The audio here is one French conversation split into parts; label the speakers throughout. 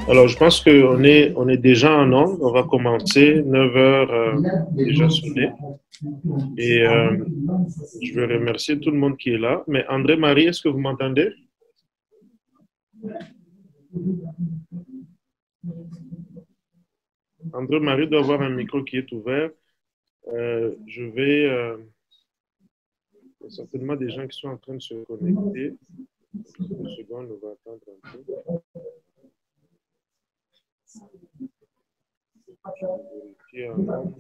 Speaker 1: Alors, je pense qu'on est déjà en onde. On va commencer. 9 heures déjà sonné. Et je veux remercier tout le monde qui est là. Mais André-Marie, est-ce que vous m'entendez? André-Marie doit avoir un micro qui est ouvert. Je vais... il y a certainement des gens qui sont en train de se connecter. Une seconde, on va attendre un peu. Vérifier en onde.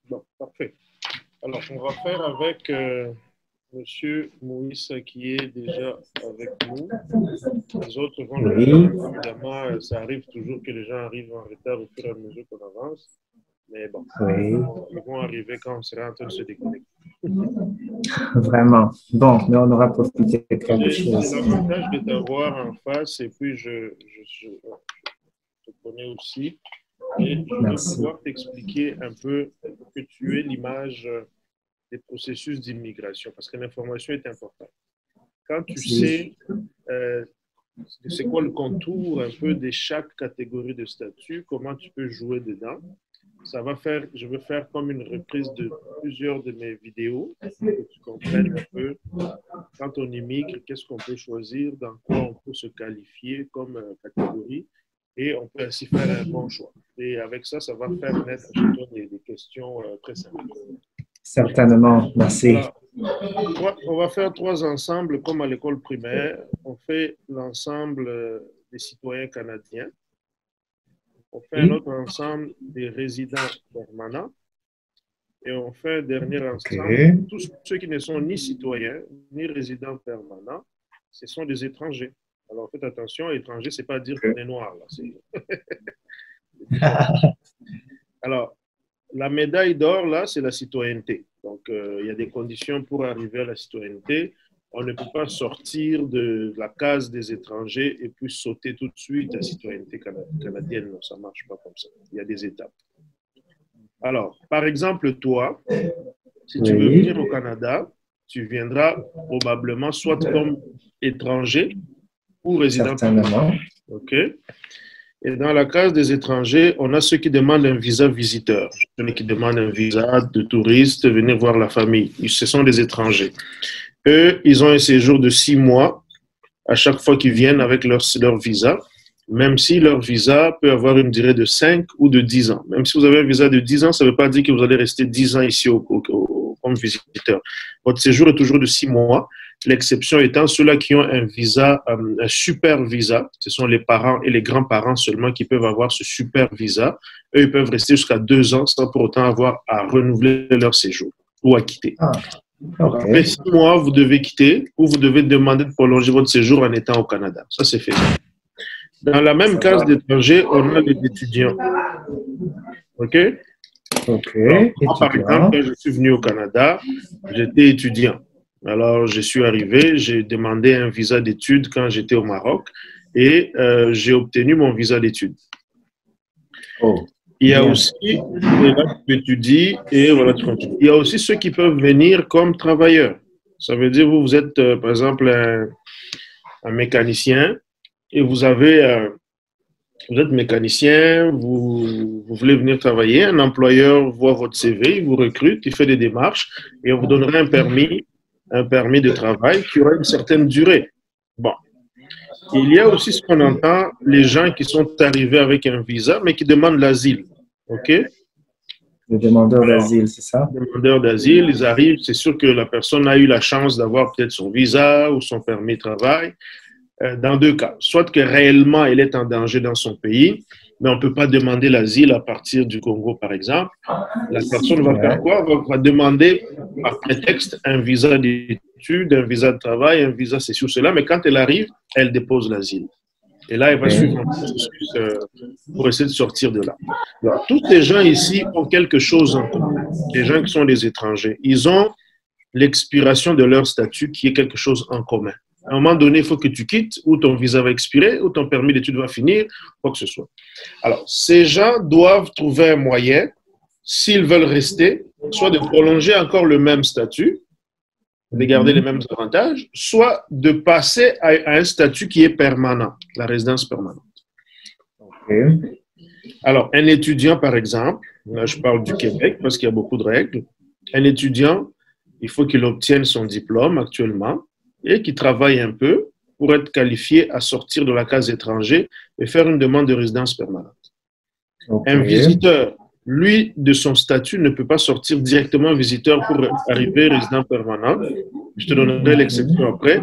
Speaker 1: Bon, parfait. Alors, on va faire avec Monsieur Moïse qui est déjà avec nous. Les autres vont le faire. Évidemment, ça arrive toujours que les gens arrivent en retard au fur et à mesure qu'on avance. Mais bon, ils vont arriver quand on sera en train de se déconnecter.
Speaker 2: Vraiment. Bon, mais on aura profité de quelque chose.
Speaker 1: J'ai l'avantage de t'avoir en face et puis je te connais aussi. Et je vais pouvoir t'expliquer un peu que tu es l'image des processus d'immigration parce que l'information est importante. Quand tu sais c'est quoi le contour un peu de chaque catégorie de statut, comment tu peux jouer dedans, ça va faire, je veux faire comme une reprise de plusieurs de mes vidéos pour que tu comprennes un peu quand on immigre, qu'est-ce qu'on peut choisir, dans quoi on peut se qualifier comme catégorie et on peut ainsi faire un bon choix. Et avec ça, ça va faire naître chez toi des questions très simples.
Speaker 2: Certainement, merci.
Speaker 1: Alors, on va faire 3 ensembles comme à l'école primaire. On fait l'ensemble des citoyens canadiens. On fait un autre ensemble des résidents permanents. Et on fait un dernier ensemble. Tous ceux qui ne sont ni citoyens, ni résidents permanents, ce sont des étrangers. Alors, faites attention, étranger, ce n'est pas dire qu'on est noir. Là. Alors, la médaille d'or, là, c'est la citoyenneté. Donc, il y a des conditions pour arriver à la citoyenneté. On ne peut pas sortir de la case des étrangers et puis sauter tout de suite à la citoyenneté canadienne. Non, ça ne marche pas comme ça. Il y a des étapes. Alors, par exemple, toi, si tu veux venir au Canada, tu viendras probablement soit comme étranger ou résident.
Speaker 2: Certainement.
Speaker 1: OK? Et dans la case des étrangers, on a ceux qui demandent un visa visiteur, ceux qui demandent un visa de touriste, venir voir la famille. Ce sont des étrangers. Eux, ils ont un séjour de 6 mois à chaque fois qu'ils viennent avec leur visa, même si leur visa peut avoir une durée de 5 ou de 10 ans. Même si vous avez un visa de 10 ans, ça ne veut pas dire que vous allez rester 10 ans ici comme visiteur. Votre séjour est toujours de 6 mois. L'exception étant ceux-là qui ont un visa, un super visa. Ce sont les parents et les grands-parents seulement qui peuvent avoir ce super visa. Eux, ils peuvent rester jusqu'à 2 ans sans pour autant avoir à renouveler leur séjour ou à quitter. Après 6 mois, vous devez quitter ou vous devez demander de prolonger votre séjour en étant au Canada. Ça, c'est fait. Dans la même case d'étrangers, on a les étudiants. OK? Alors, moi, par exemple, quand je suis venu au Canada, j'étais étudiant. Alors, je suis arrivé, j'ai demandé un visa d'études quand j'étais au Maroc et j'ai obtenu mon visa d'études. Il y a aussi, et là, tu étudies et voilà, tu continues. Il y a aussi ceux qui peuvent venir comme travailleurs. Ça veut dire, vous êtes, par exemple, un mécanicien et vous êtes mécanicien, vous voulez venir travailler, un employeur voit votre CV, il vous recrute, il fait des démarches et on vous donnera un permis de travail qui aura une certaine durée. Bon. Il y a aussi ce qu'on entend, les gens qui sont arrivés avec un visa, mais qui demandent l'asile. OK?
Speaker 2: Les demandeurs d'asile, c'est ça?
Speaker 1: Les demandeurs d'asile, ils arrivent, c'est sûr que la personne a eu la chance d'avoir peut-être son visa ou son permis de travail. Dans 2 cas, soit que réellement elle est en danger dans son pays, mais on ne peut pas demander l'asile à partir du Congo, par exemple. La personne va faire quoi? Va demander par prétexte un visa d'études, un visa de travail, un visa c'est sur cela, mais quand elle arrive, elle dépose l'asile. Et là, elle va suivre un processus pour essayer de sortir de là. Alors, tous ces gens ici ont quelque chose en commun. Les gens qui sont des étrangers, ils ont l'expiration de leur statut qui est quelque chose en commun. À un moment donné, il faut que tu quittes, ou ton visa va expirer, ou ton permis d'études va finir, quoi que ce soit. Alors, ces gens doivent trouver un moyen, s'ils veulent rester, soit de prolonger encore le même statut, de garder les mêmes avantages, soit de passer à un statut qui est permanent, la résidence permanente.
Speaker 2: OK.
Speaker 1: Alors, un étudiant, par exemple, là je parle du Québec parce qu'il y a beaucoup de règles, un étudiant, il faut qu'il obtienne son diplôme actuellement et qu'il travaille un peu pour être qualifié à sortir de la case étranger et faire une demande de résidence permanente.
Speaker 2: OK.
Speaker 1: Un visiteur, lui, de son statut, ne peut pas sortir directement visiteur pour arriver résident permanent. Je te donnerai l'exception après.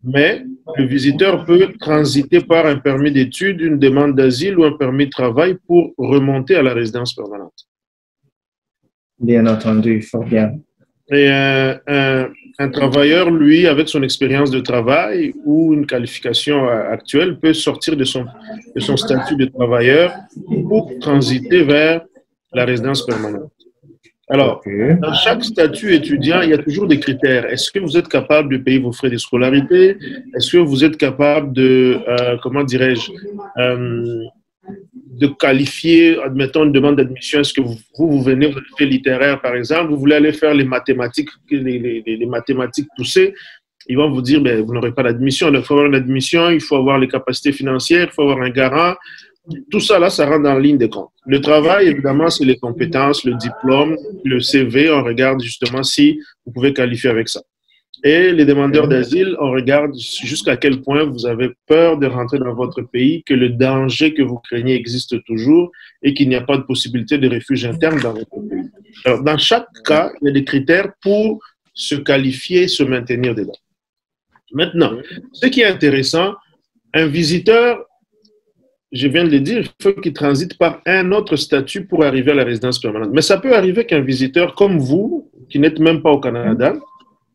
Speaker 1: Mais le visiteur peut transiter par un permis d'études, une demande d'asile ou un permis de travail pour remonter à la résidence permanente.
Speaker 2: Bien entendu, fort bien.
Speaker 1: Et un travailleur, lui, avec son expérience de travail ou une qualification actuelle, peut sortir de son statut de travailleur pour transiter vers la résidence permanente. Alors,
Speaker 2: OK.
Speaker 1: dans chaque statut étudiant, il y a toujours des critères. Est-ce que vous êtes capable de payer vos frais de scolarité? Est-ce que vous êtes capable de, comment dirais-je, de qualifier, admettons une demande d'admission, est-ce que vous venez, vous avez fait littéraire par exemple, vous voulez aller faire les mathématiques, les mathématiques poussées, ils vont vous dire, ben, vous n'aurez pas d'admission, il faut avoir une admission, il faut avoir les capacités financières, il faut avoir un garant. Tout ça, là, ça rentre dans la ligne de compte. Le travail, évidemment, c'est les compétences, le diplôme, le CV. On regarde justement si vous pouvez qualifier avec ça. Et les demandeurs d'asile, on regarde jusqu'à quel point vous avez peur de rentrer dans votre pays, que le danger que vous craignez existe toujours et qu'il n'y a pas de possibilité de refuge interne dans votre pays. Alors, dans chaque cas, il y a des critères pour se qualifier, se maintenir dedans. Maintenant, ce qui est intéressant, un visiteur, je viens de le dire, il faut qu'il transite par un autre statut pour arriver à la résidence permanente. Mais ça peut arriver qu'un visiteur comme vous, qui n'êtes même pas au Canada,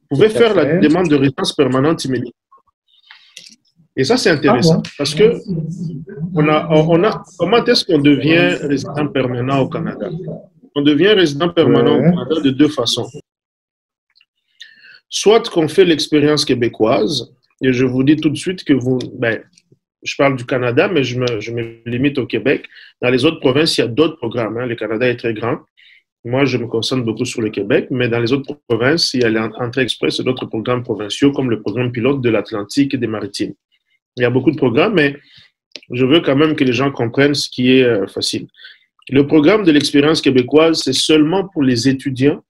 Speaker 1: pouvez faire la demande de résidence permanente immédiate. Et ça, c'est intéressant parce que comment est-ce qu'on devient résident permanent au Canada? On devient résident permanent au Canada de deux façons. Soit qu'on fait l'expérience québécoise, et je vous dis tout de suite que je parle du Canada, mais je me limite au Québec. Dans les autres provinces, il y a d'autres programmes. Le Canada est très grand. Moi, je me concentre beaucoup sur le Québec, mais dans les autres provinces, il y a l'entrée express et d'autres programmes provinciaux, comme le programme pilote de l'Atlantique et des Maritimes. Il y a beaucoup de programmes, mais je veux quand même que les gens comprennent ce qui est facile. Le programme de l'expérience québécoise, c'est seulement pour les étudiants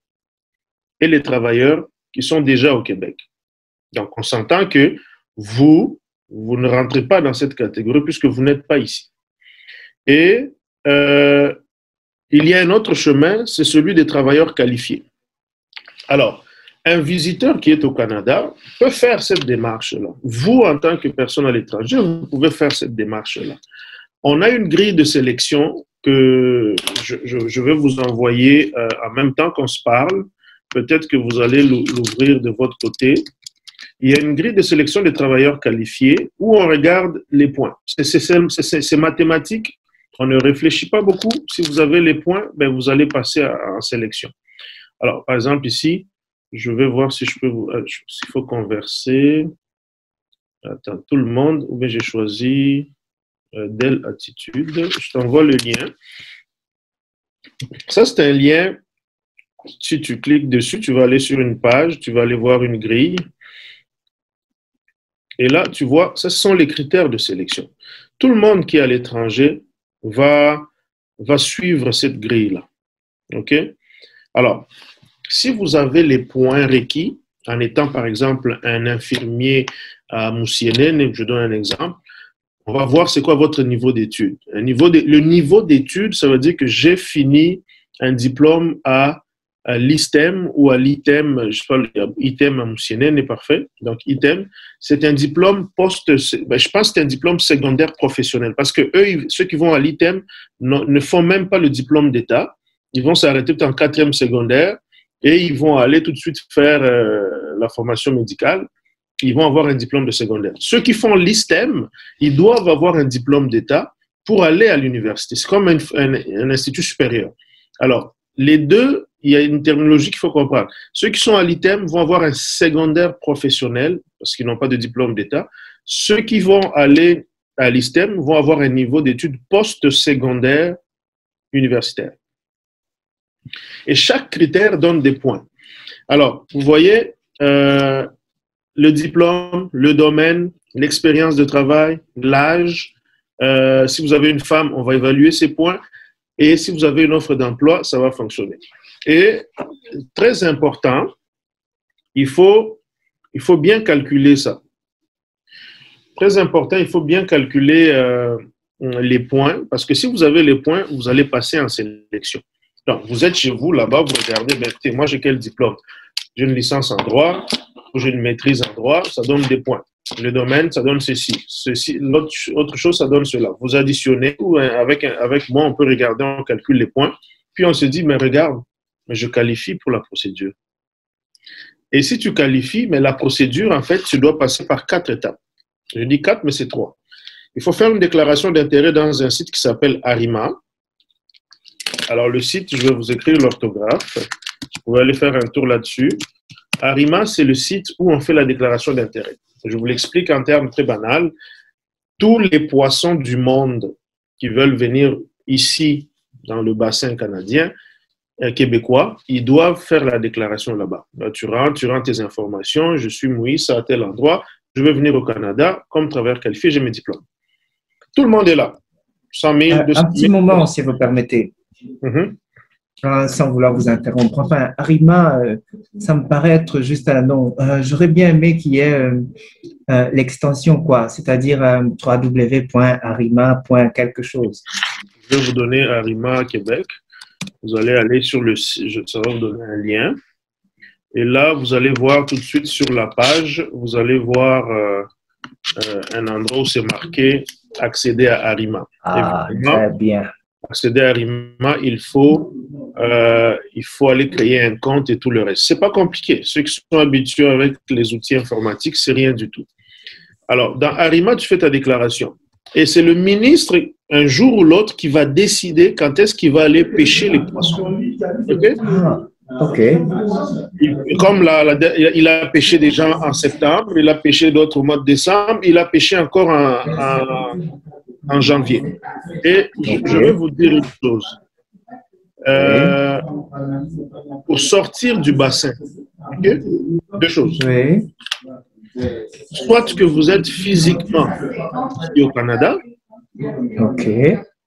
Speaker 1: et les travailleurs qui sont déjà au Québec. Donc, on s'entend que vous ne rentrez pas dans cette catégorie puisque vous n'êtes pas ici. Et il y a un autre chemin, c'est celui des travailleurs qualifiés. Alors, un visiteur qui est au Canada peut faire cette démarche-là. Vous, en tant que personne à l'étranger, vous pouvez faire cette démarche-là. On a une grille de sélection que je vais vous envoyer en même temps qu'on se parle. Peut-être que vous allez l'ouvrir de votre côté. Il y a une grille de sélection des travailleurs qualifiés où on regarde les points. C'est mathématique. On ne réfléchit pas beaucoup. Si vous avez les points, ben vous allez passer en sélection. Alors, par exemple, ici, je vais voir si je peux s'il faut converser. Attends, tout le monde, ou bien j'ai choisi Dell Attitude. Je t'envoie le lien. Ça, c'est un lien. Si tu cliques dessus, tu vas aller sur une page, tu vas aller voir une grille. Et là, tu vois, ce sont les critères de sélection. Tout le monde qui est à l'étranger va suivre cette grille-là. OK? Alors, si vous avez les points requis, en étant par exemple un infirmier à Moussienen, je donne un exemple, on va voir c'est quoi votre niveau d'études. Le niveau d'études, ça veut dire que j'ai fini un diplôme à l'ISTEM ou à l'ITEM, je sais pas, ITEM à Moussienen est parfait. Donc, ITEM, c'est un diplôme je pense que c'est un diplôme secondaire professionnel parce que eux, ceux qui vont à l'ITEM ne font même pas le diplôme d'État. Ils vont s'arrêter en 4e secondaire et ils vont aller tout de suite faire la formation médicale. Ils vont avoir un diplôme de secondaire. Ceux qui font l'ISTEM, ils doivent avoir un diplôme d'État pour aller à l'université. C'est comme un institut supérieur. Alors, les deux il y a une terminologie qu'il faut comprendre. Ceux qui sont à l'ITEM vont avoir un secondaire professionnel parce qu'ils n'ont pas de diplôme d'État. Ceux qui vont aller à l'ISTEM vont avoir un niveau d'études post-secondaire universitaire. Et chaque critère donne des points. Alors, vous voyez, le diplôme, le domaine, l'expérience de travail, l'âge. Si vous avez une femme, on va évaluer ces points. Et si vous avez une offre d'emploi, ça va fonctionner. Et très important, il faut bien calculer ça. Très important, il faut bien calculer les points, parce que si vous avez les points, vous allez passer en sélection. Donc, vous êtes chez vous, là-bas, vous regardez, ben, écoutez, moi j'ai quel diplôme? J'ai une licence en droit, ou j'ai une maîtrise en droit, ça donne des points. Le domaine, ça donne ceci. Autre chose, ça donne cela. Vous additionnez, ou avec moi, on peut regarder, on calcule les points, puis on se dit, mais regarde, mais je qualifie pour la procédure. Et si tu qualifies, mais la procédure, en fait, tu dois passer par 4 étapes. Je dis 4, mais c'est 3. Il faut faire une déclaration d'intérêt dans un site qui s'appelle Arima. Alors, le site, je vais vous écrire l'orthographe. Vous pouvez aller faire un tour là-dessus. Arima, c'est le site où on fait la déclaration d'intérêt. Je vous l'explique en termes très banals. Tous les poissons du monde qui veulent venir ici, dans le bassin canadien, québécois, ils doivent faire la déclaration là-bas. Là, tu rentres tes informations. Je suis Moïse à tel endroit. Je veux venir au Canada. Comme travailleur qualifié, j'ai mes diplômes. Tout le monde est là. 100 000, 200 000.
Speaker 2: Un petit moment, si vous permettez. Sans vouloir vous interrompre. Enfin, Arima, ça me paraît être juste un nom. J'aurais bien aimé qu'il y ait l'extension, quoi, c'est-à-dire www.arima.quelque chose.
Speaker 1: Je vais vous donner Arima Québec. Vous allez aller sur le site, ça va vous donner un lien. Et là, vous allez voir tout de suite sur la page, vous allez voir un endroit où c'est marqué « Accéder à Arima ».
Speaker 2: Ah, très bien.
Speaker 1: Accéder à Arima, il faut aller créer un compte et tout le reste. C'est pas compliqué. Ceux qui sont habitués avec les outils informatiques, c'est rien du tout. Alors, dans Arima, tu fais ta déclaration. Et c'est le ministre, un jour ou l'autre, qui va décider quand est-ce qu'il va aller pêcher les poissons. OK?
Speaker 2: OK.
Speaker 1: Comme il a pêché des gens en septembre, il a pêché d'autres au mois de décembre, il a pêché encore en janvier. Et je vais vous dire une chose. Pour sortir du bassin, okay? 2 choses.
Speaker 2: Oui.
Speaker 1: Soit que vous êtes physiquement ici au Canada,
Speaker 2: OK.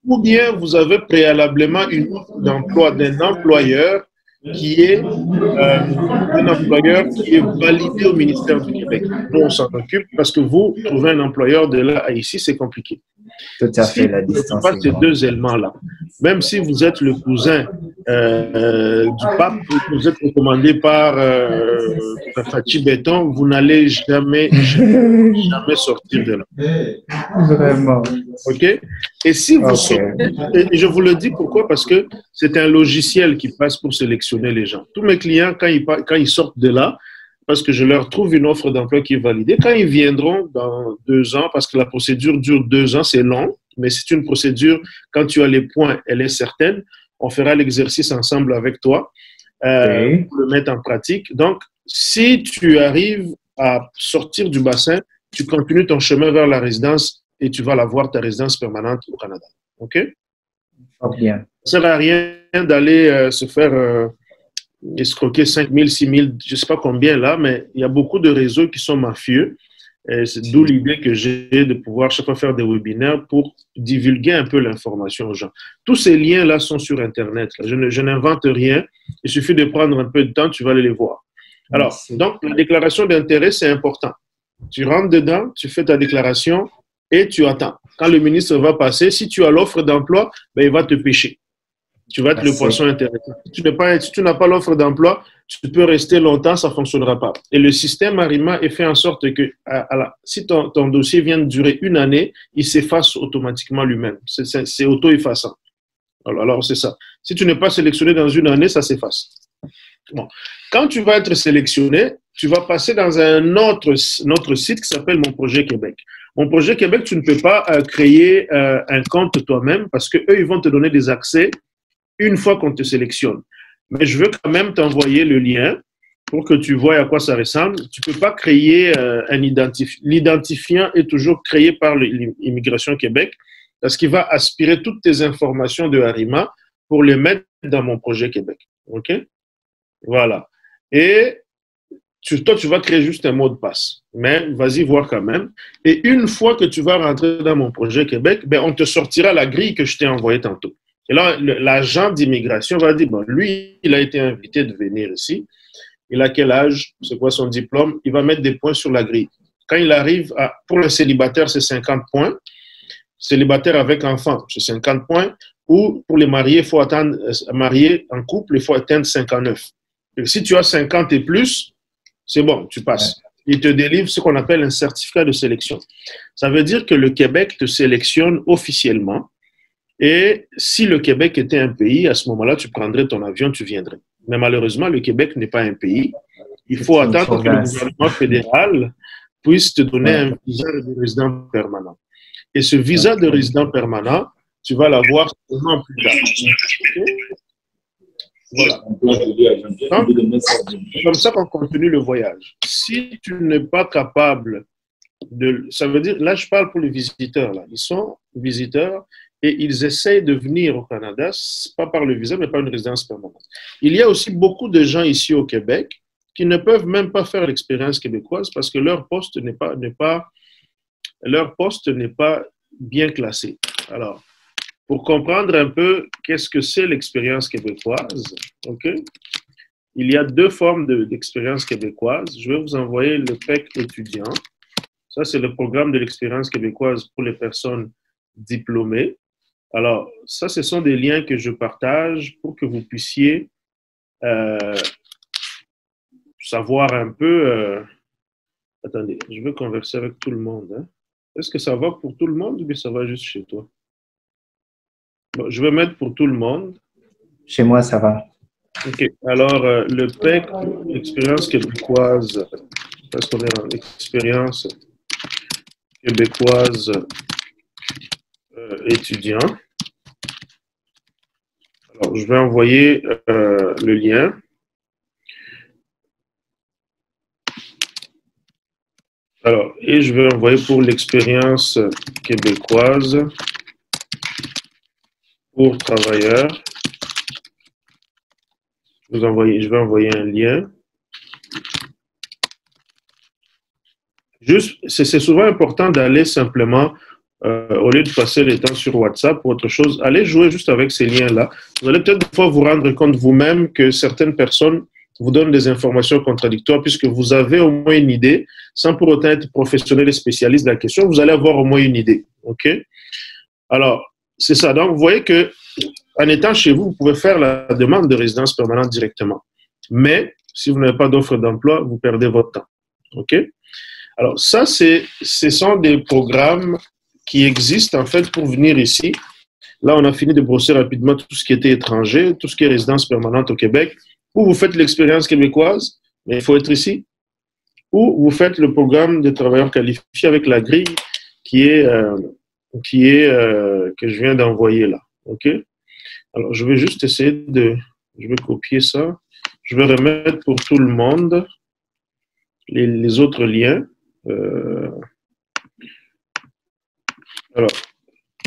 Speaker 1: ou bien vous avez préalablement une offre d'emploi d'un employeur qui est validé au ministère du Québec. Nous, on s'en occupe parce que vous, trouver un employeur de là à ici, c'est compliqué.
Speaker 2: Tout à fait, la
Speaker 1: Si
Speaker 2: distance.
Speaker 1: vous n'avez pas ces 2 éléments-là, même si vous êtes le cousin du pape, vous êtes recommandé par Fachi Béton, vous n'allez jamais sortir de là.
Speaker 2: Vraiment.
Speaker 1: OK? Et si vous sortez, et je vous le dis pourquoi, parce que c'est un logiciel qui passe pour sélectionner les gens. Tous mes clients, quand ils sortent de là, parce que je leur trouve une offre d'emploi qui est validée, quand ils viendront dans 2 ans, parce que la procédure dure 2 ans, c'est long, mais c'est une procédure, quand tu as les points, elle est certaine. On fera l'exercice ensemble avec toi pour le mettre en pratique. Donc, si tu arrives à sortir du bassin, tu continues ton chemin vers la résidence et tu vas avoir ta résidence permanente au Canada. OK?
Speaker 2: Oh, bien.
Speaker 1: Ça ne sert à rien d'aller se faire escroquer 5 000, 6 000, je ne sais pas combien là, mais il y a beaucoup de réseaux qui sont mafieux. C'est d'où l'idée que j'ai de pouvoir chaque fois faire des webinaires pour divulguer un peu l'information aux gens. Tous ces liens-là sont sur Internet. Là. Je n'invente rien. Il suffit de prendre un peu de temps, tu vas aller les voir. Alors, donc, la déclaration d'intérêt, c'est important. Tu rentres dedans, tu fais ta déclaration et tu attends. Quand le ministre va passer, si tu as l'offre d'emploi, ben, il va te pêcher. Tu vas être le poisson intéressant. Si tu n'as pas l'offre d'emploi, tu peux rester longtemps, ça ne fonctionnera pas. Et le système Arima est fait en sorte que si ton dossier vient de durer 1 année, il s'efface automatiquement lui-même. C'est auto-effaçant. Alors, c'est ça. Si tu n'es pas sélectionné dans 1 année, ça s'efface. Bon. Quand tu vas être sélectionné, tu vas passer dans notre site qui s'appelle Mon Projet Québec. Mon Projet Québec, tu ne peux pas créer un compte toi-même parce qu'eux, ils vont te donner des accès une fois qu'on te sélectionne. mais je veux quand même t'envoyer le lien pour que tu vois à quoi ça ressemble. Tu ne peux pas créer un identifiant. L'identifiant est toujours créé par l'Immigration Québec parce qu'il va aspirer toutes tes informations de Arima pour les mettre dans mon projet Québec. OK? Voilà. Et toi, tu vas créer juste un mot de passe. Mais vas-y voir quand même. Et une fois que tu vas rentrer dans mon projet Québec, ben, on te sortira la grille que je t'ai envoyée tantôt. Et là, l'agent d'immigration va dire, bon, lui, il a été invité de venir ici. Il a quel âge? C'est quoi son diplôme? Il va mettre des points sur la grille. Quand il arrive pour le célibataire, c'est 50 points. Célibataire avec enfant, c'est 50 points. Ou pour les mariés, il faut attendre, mariés en couple, il faut atteindre 59. Et si tu as 50 et plus, c'est bon, tu passes. Il te délivre ce qu'on appelle un certificat de sélection. Ça veut dire que le Québec te sélectionne officiellement. Et si le Québec était un pays, à ce moment-là, tu prendrais ton avion, tu viendrais. Mais malheureusement, le Québec n'est pas un pays. Il faut attendre que le gouvernement fédéral puisse te donner un visa de résident permanent. Et ce visa de résident permanent, tu vas l'avoir seulement plus tard. Voilà. C'est comme ça qu'on continue le voyage. Si tu n'es pas capable de... Ça veut dire, là je parle pour les visiteurs, là. Ils sont visiteurs et ils essayent de venir au Canada, pas par le visa, mais par une résidence permanente. Il y a aussi beaucoup de gens ici au Québec qui ne peuvent même pas faire l'expérience québécoise parce que leur poste n'est pas bien classé. Alors, pour comprendre un peu qu'est-ce que c'est l'expérience québécoise, ok? Il y a deux formes d'expérience québécoise. Je vais vous envoyer le PEC étudiant. Ça, c'est le programme de l'expérience québécoise pour les personnes diplômées. Alors, ça, ce sont des liens que je partage pour que vous puissiez savoir un peu... attendez, je veux converser avec tout le monde. Hein? Est-ce que ça va pour tout le monde ou bien ça va juste chez toi? Bon, je vais mettre pour tout le monde.
Speaker 2: Chez moi, ça va.
Speaker 1: OK. Alors, le PEC, expérience québécoise, parce qu'on est en expérience québécoise étudiant. Alors, je vais envoyer le lien. Alors, et je vais envoyer pour l'expérience québécoise pour travailleurs. Je vais envoyer un lien. Juste, c'est souvent important d'aller simplement, au lieu de passer le temps sur WhatsApp ou autre chose, allez jouer juste avec ces liens-là. Vous allez peut-être des fois vous rendre compte vous-même que certaines personnes vous donnent des informations contradictoires puisque vous avez au moins une idée, sans pour autant être professionnel et spécialiste de la question, vous allez avoir au moins une idée. OK? Alors, c'est ça. Donc, vous voyez que en étant chez vous, vous pouvez faire la demande de résidence permanente directement. Mais si vous n'avez pas d'offre d'emploi, vous perdez votre temps. OK? Alors, ça, ce sont des programmes qui existent en fait pour venir ici. Là, on a fini de brosser rapidement tout ce qui était étranger, tout ce qui est résidence permanente au Québec. Ou vous faites l'expérience québécoise, mais il faut être ici. Ou vous faites le programme de travailleurs qualifiés avec la grille que je viens d'envoyer là. OK? Alors, je vais juste essayer je vais copier ça. Je vais remettre pour tout le monde les autres liens. Alors,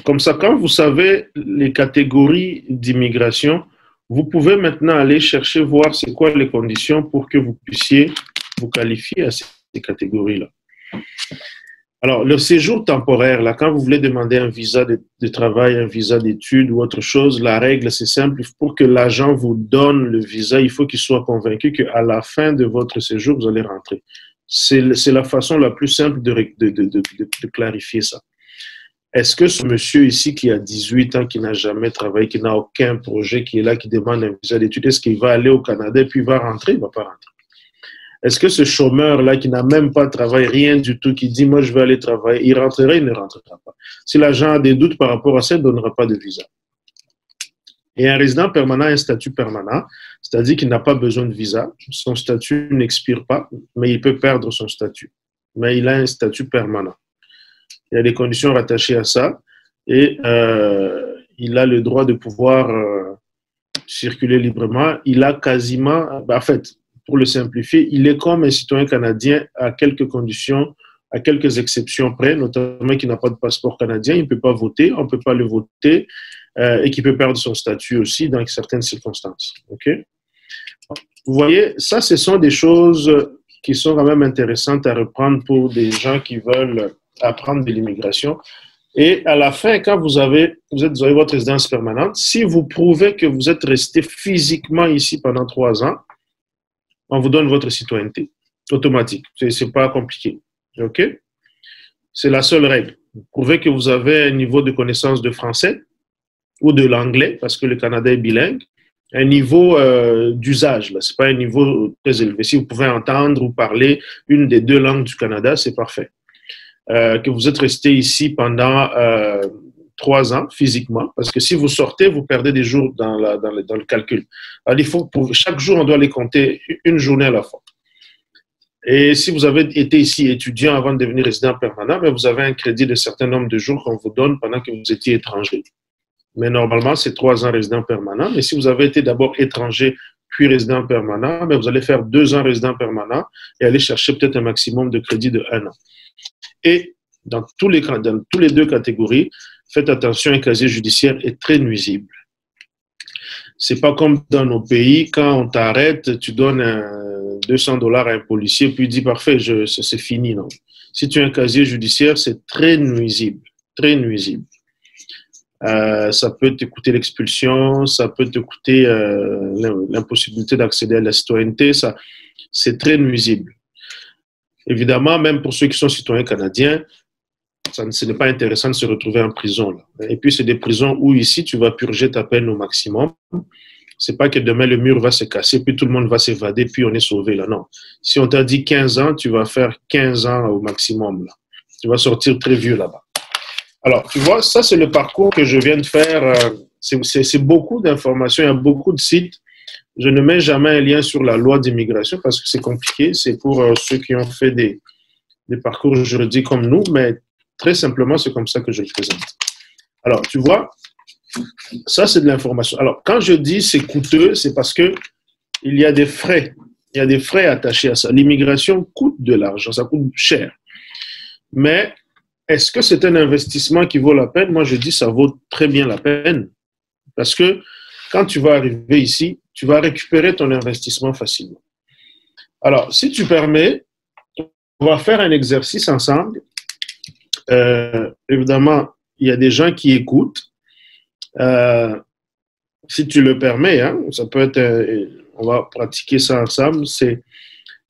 Speaker 1: comme ça, quand vous savez les catégories d'immigration, vous pouvez maintenant aller chercher, voir c'est quoi les conditions pour que vous puissiez vous qualifier à ces catégories-là. Alors, le séjour temporaire, là, quand vous voulez demander un visa de travail, un visa d'études ou autre chose, la règle, c'est simple. Pour que l'agent vous donne le visa, il faut qu'il soit convaincu qu'à la fin de votre séjour, vous allez rentrer. C'est la façon la plus simple de clarifier ça. Est-ce que ce monsieur ici qui a 18 ans, qui n'a jamais travaillé, qui n'a aucun projet, qui est là, qui demande un visa d'études, est-ce qu'il va aller au Canada et puis il va rentrer? Il ne va pas rentrer. Est-ce que ce chômeur-là qui n'a même pas travaillé, rien du tout, qui dit « moi je vais aller travailler », il rentrera, il ne rentrera pas. Si l'agent a des doutes par rapport à ça, il ne donnera pas de visa. Et un résident permanent a un statut permanent, c'est-à-dire qu'il n'a pas besoin de visa. Son statut n'expire pas, mais il peut perdre son statut. Mais il a un statut permanent. Il y a des conditions rattachées à ça et il a le droit de pouvoir circuler librement, il a quasiment, en fait, pour le simplifier, il est comme un citoyen canadien à quelques conditions, à quelques exceptions près, notamment qu'il n'a pas de passeport canadien, il ne peut pas voter, on ne peut pas le voter, et qu'il peut perdre son statut aussi dans certaines circonstances. OK? Vous voyez, ça, ce sont des choses qui sont quand même intéressantes à reprendre pour des gens qui veulent apprendre de l'immigration. Et à la fin, quand vous avez votre résidence permanente, si vous prouvez que vous êtes resté physiquement ici pendant 3 ans, on vous donne votre citoyenneté automatique. C'est pas compliqué. OK? C'est la seule règle. Vous prouvez que vous avez un niveau de connaissance de français ou de l'anglais, parce que le Canada est bilingue, un niveau d'usage. Ce n'est pas un niveau très élevé. Si vous pouvez entendre ou parler une des 2 langues du Canada, c'est parfait. Que vous êtes resté ici pendant 3 ans physiquement, parce que si vous sortez, vous perdez des jours dans le calcul. Alors, il faut, pour chaque jour, on doit les compter une journée à la fois. Et si vous avez été ici étudiant avant de devenir résident permanent, mais vous avez un crédit de certain nombre de jours qu'on vous donne pendant que vous étiez étranger. Mais normalement, c'est 3 ans résident permanent. Mais si vous avez été d'abord étranger, puis résident permanent, mais vous allez faire 2 ans résident permanent et aller chercher peut-être un maximum de crédit de 1 an. Et dans tous les 2 catégories, faites attention, un casier judiciaire est très nuisible. C'est pas comme dans nos pays, quand on t'arrête, tu donnes $200 à un policier, puis il dit parfait, c'est fini. Non. Si tu as un casier judiciaire, c'est très nuisible, très nuisible. Ça peut te coûter l'expulsion, ça peut te coûter l'impossibilité d'accéder à la citoyenneté, c'est très nuisible. Évidemment, même pour ceux qui sont citoyens canadiens, ce n'est pas intéressant de se retrouver en prison. Là. Et puis, c'est des prisons où ici, tu vas purger ta peine au maximum. C'est pas que demain, le mur va se casser, puis tout le monde va s'évader, puis on est sauvé. Là. Non. Si on t'a dit 15 ans, tu vas faire 15 ans au maximum. Là. Tu vas sortir très vieux là-bas. Alors, tu vois, ça, c'est le parcours que je viens de faire. C'est beaucoup d'informations, il y a beaucoup de sites. Je ne mets jamais un lien sur la loi d'immigration parce que c'est compliqué. C'est pour ceux qui ont fait des parcours juridiques comme nous, mais très simplement, c'est comme ça que je le présente. Alors, tu vois, ça, c'est de l'information. Alors, quand je dis c'est coûteux, c'est parce que il y a des frais. Il y a des frais attachés à ça. L'immigration coûte de l'argent, ça coûte cher. Mais est-ce que c'est un investissement qui vaut la peine? Moi, je dis ça vaut très bien la peine. Parce que quand tu vas arriver ici, tu vas récupérer ton investissement facilement. Alors, si tu permets, on va faire un exercice ensemble. Évidemment, il y a des gens qui écoutent. Si tu le permets, hein, ça peut être, on va pratiquer ça ensemble.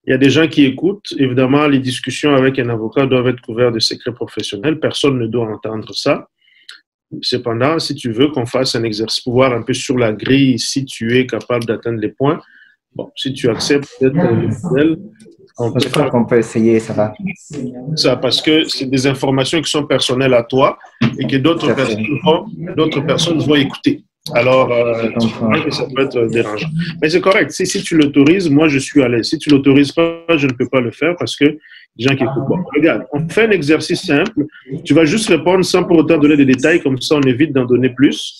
Speaker 1: Il y a des gens qui écoutent. Évidemment, les discussions avec un avocat doivent être couvertes de secrets professionnels. Personne ne doit entendre ça. Cependant, si tu veux qu'on fasse un exercice pour voir un peu sur la grille si tu es capable d'atteindre les points, bon, si tu acceptes d'être le modèle,
Speaker 2: je crois qu'on peut essayer, ça va.
Speaker 1: Ça, parce que c'est des informations qui sont personnelles à toi et que d'autres personnes vont écouter. Alors, tu vois que ça peut être dérangeant. Mais c'est correct. Si tu l'autorises, moi, je suis à l'aise. Si tu ne l'autorises pas, je ne peux pas le faire parce que les gens qui écoutent. Bon, regarde, on fait un exercice simple. Tu vas juste répondre sans pour autant donner des détails, comme ça, on évite d'en donner plus.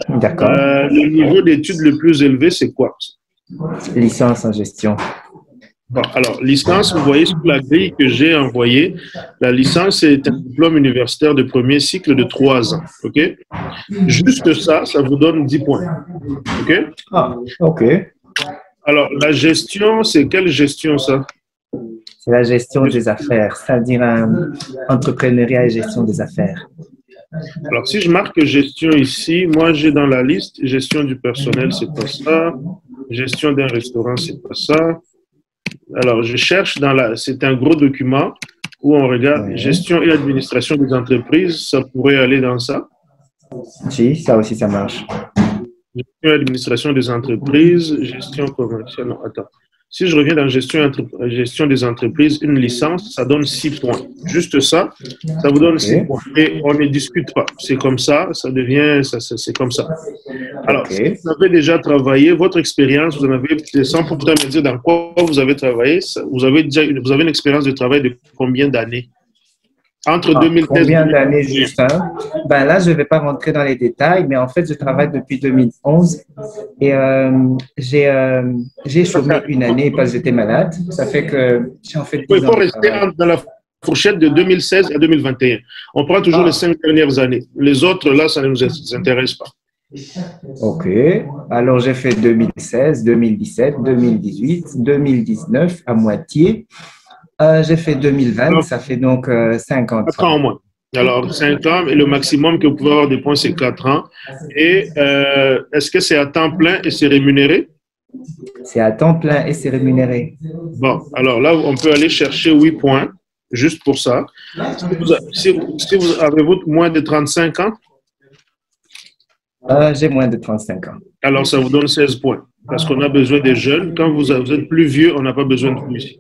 Speaker 2: D'accord.
Speaker 1: Le niveau d'études le plus élevé, c'est quoi?
Speaker 2: Licence en gestion.
Speaker 1: Bon, alors, licence, vous voyez sur la grille que j'ai envoyée, la licence est un diplôme universitaire de premier cycle de 3 ans. OK? Juste ça, ça vous donne 10 points. OK?
Speaker 2: Ah, OK.
Speaker 1: Alors, la gestion, c'est quelle gestion, ça?
Speaker 2: C'est la gestion des affaires, c'est-à-dire entrepreneuriat et gestion des affaires.
Speaker 1: Alors, si je marque gestion ici, moi, j'ai dans la liste gestion du personnel, c'est pas ça. Gestion d'un restaurant, c'est pas ça. Alors, je cherche c'est un gros document où on regarde gestion et administration des entreprises. Ça pourrait aller dans ça.
Speaker 2: Si, ça aussi, ça marche.
Speaker 1: Gestion et administration des entreprises, gestion commerciale. Non, attends. Si je reviens dans gestion des entreprises, une licence, ça donne 6 points. Juste ça, ça vous donne 6 points. Et on ne discute pas. C'est comme ça, ça devient, c'est comme ça. Alors, si vous avez déjà travaillé, votre expérience, vous en avez, sans pourtant me dire dans quoi vous avez travaillé, vous avez une expérience de travail de combien d'années? Entre 2016 et
Speaker 2: combien d'années
Speaker 1: 2021.
Speaker 2: juste Ben là, je ne vais pas rentrer dans les détails, mais en fait, je travaille depuis 2011 et j'ai chômé une année parce que j'étais malade. Ça fait que j'ai en fait
Speaker 1: Il
Speaker 2: 10 ans
Speaker 1: faut
Speaker 2: de
Speaker 1: rester
Speaker 2: travail.
Speaker 1: dans la fourchette de 2016 à 2021. On prend toujours les 5 dernières années. Les autres, là, ça ne nous intéresse pas.
Speaker 2: OK. Alors, j'ai fait 2016, 2017, 2018, 2019 à moitié. J'ai fait 2020,
Speaker 1: Alors,
Speaker 2: ça fait donc 50
Speaker 1: 4
Speaker 2: ans.
Speaker 1: ans au moins. Alors, 5 ans, et le maximum que vous pouvez avoir des points, c'est 4 ans. Et est-ce que c'est à temps plein et c'est rémunéré?
Speaker 2: C'est à temps plein et c'est rémunéré.
Speaker 1: Bon, alors là, on peut aller chercher 8 points, juste pour ça. Si vous avez moins de 35 ans,
Speaker 2: J'ai moins de 35 ans.
Speaker 1: alors ça vous donne 16 points. Parce qu'on a besoin des jeunes. Quand vous êtes plus vieux, on n'a pas besoin de plus.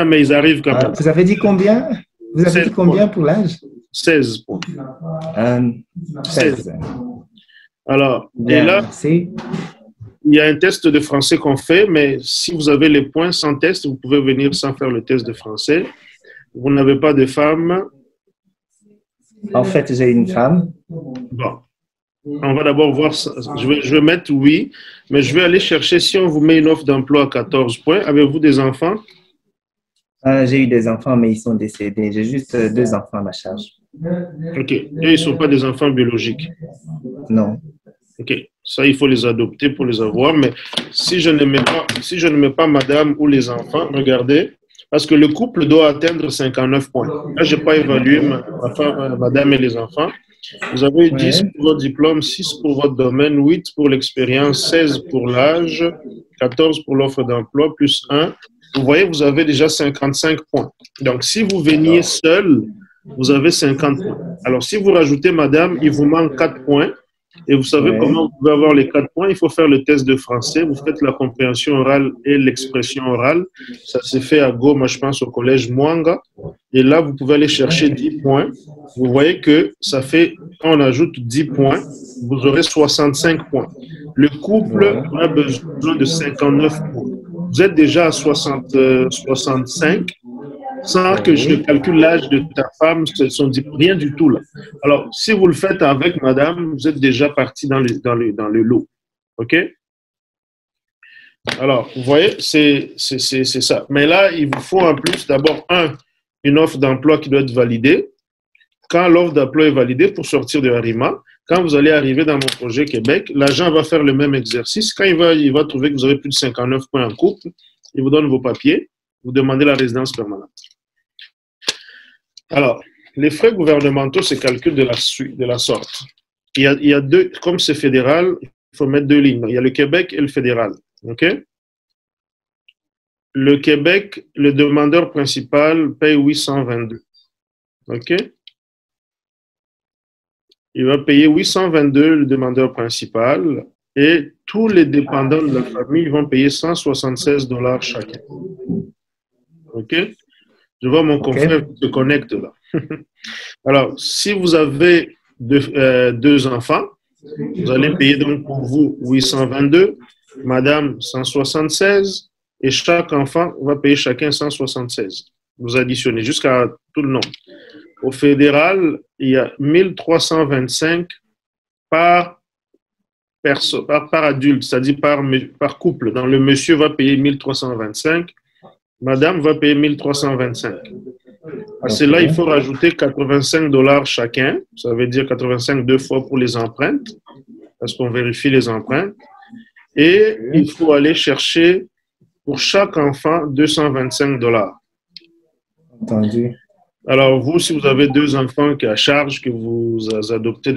Speaker 1: Mais ils arrivent quand même.
Speaker 2: Vous avez dit combien? Vous avez
Speaker 1: 16
Speaker 2: dit combien
Speaker 1: points.
Speaker 2: pour l'âge?
Speaker 1: 16 points.
Speaker 2: 16.
Speaker 1: Alors,
Speaker 2: Bien,
Speaker 1: et là,
Speaker 2: merci.
Speaker 1: il y a un test de français qu'on fait, mais si vous avez les points sans test, vous pouvez venir sans faire le test de français. Vous n'avez pas de femme.
Speaker 2: En fait, j'ai une femme.
Speaker 1: Bon. On va d'abord voir ça. Je vais mettre oui, mais je vais aller chercher si on vous met une offre d'emploi à 14 points. Avez-vous des enfants?
Speaker 2: J'ai eu des enfants, mais ils sont décédés. J'ai juste 2 enfants à ma charge.
Speaker 1: OK. Et ils ne sont pas des enfants biologiques.
Speaker 2: Non.
Speaker 1: OK. Ça, il faut les adopter pour les avoir. Mais si je ne mets pas madame ou les enfants, regardez, parce que le couple doit atteindre 59 points. Là, je n'ai pas évalué madame et les enfants. Vous avez 10 pour votre diplôme, 6 pour votre domaine, 8 pour l'expérience, 16 pour l'âge, 14 pour l'offre d'emploi, plus 1. Vous voyez, vous avez déjà 55 points. Donc, si vous veniez seul, vous avez 50 points. Alors, si vous rajoutez madame, il vous manque 4 points. Et vous savez comment vous pouvez avoir les 4 points. Il faut faire le test de français. Vous faites la compréhension orale et l'expression orale. Ça s'est fait à Goma, je pense, au collège Mwanga. Et là, vous pouvez aller chercher 10 points. Vous voyez que ça fait, quand on ajoute 10 points, vous aurez 65 points. Le couple a besoin de 59 points. Vous êtes déjà à 65. Sans que je calcule l'âge de ta femme, ce sont rien du tout là. Alors, si vous le faites avec madame, vous êtes déjà parti dans le lot. OK? Alors, vous voyez, c'est ça. Mais là, il vous faut en plus d'abord, une offre d'emploi qui doit être validée. Quand l'offre d'emploi est validée pour sortir de Harima, quand vous allez arriver dans mon projet Québec, l'agent va faire le même exercice. Quand il va trouver que vous avez plus de 59 points en couple, il vous donne vos papiers, vous demandez la résidence permanente. Alors, les frais gouvernementaux se calculent de la sorte. Il y a deux, comme c'est fédéral, il faut mettre 2 lignes. Il y a le Québec et le fédéral. OK? Le Québec, le demandeur principal paye 822. OK? Il va payer 822, le demandeur principal, et tous les dépendants de la famille vont payer 176 $ chacun. OK? Je vois mon confrère qui se connecte là. Alors, si vous avez 2 enfants, vous allez payer donc pour vous 822, madame 176, et chaque enfant va payer chacun 176. Vous additionnez jusqu'à tout le nombre. Au fédéral, il y a 1325 par adulte, c'est-à-dire par couple. Donc, le monsieur va payer 1325, madame va payer 1325. À cela, il faut rajouter 85 $ chacun. Ça veut dire 85 2 fois pour les empreintes, parce qu'on vérifie les empreintes. Et il faut aller chercher pour chaque enfant 225 $.
Speaker 2: Entendu.
Speaker 1: Alors, vous, si vous avez 2 enfants qui à charge, que vous adoptez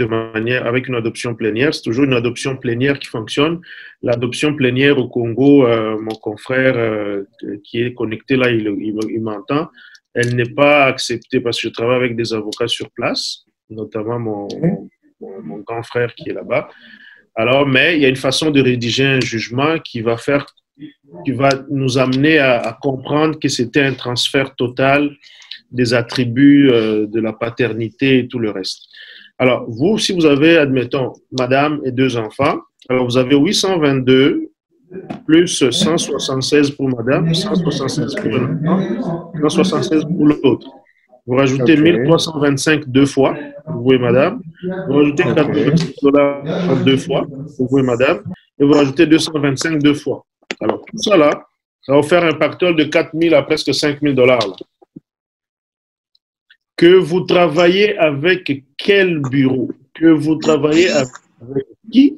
Speaker 1: avec une adoption plénière, c'est toujours une adoption plénière qui fonctionne. L'adoption plénière au Congo, mon confrère qui est connecté là, il m'entend, elle n'est pas acceptée parce que je travaille avec des avocats sur place, notamment mon grand frère qui est là-bas. Alors, mais il y a une façon de rédiger un jugement qui va nous amener à comprendre que c'était un transfert total des attributs de la paternité et tout le reste. Alors, vous, si vous avez, admettons, madame et 2 enfants, alors vous avez 822 plus 176 pour madame, 176 pour l'enfant, 176 pour l'autre. Vous rajoutez 1325 deux fois, vous voyez madame. Vous rajoutez 86 $ deux fois, vous voyez madame. Et vous rajoutez 225 deux fois. Alors, tout ça là, ça va vous faire un pactole de 4000 à presque 5000 $. Que vous travaillez avec quel bureau? Que vous travaillez avec qui?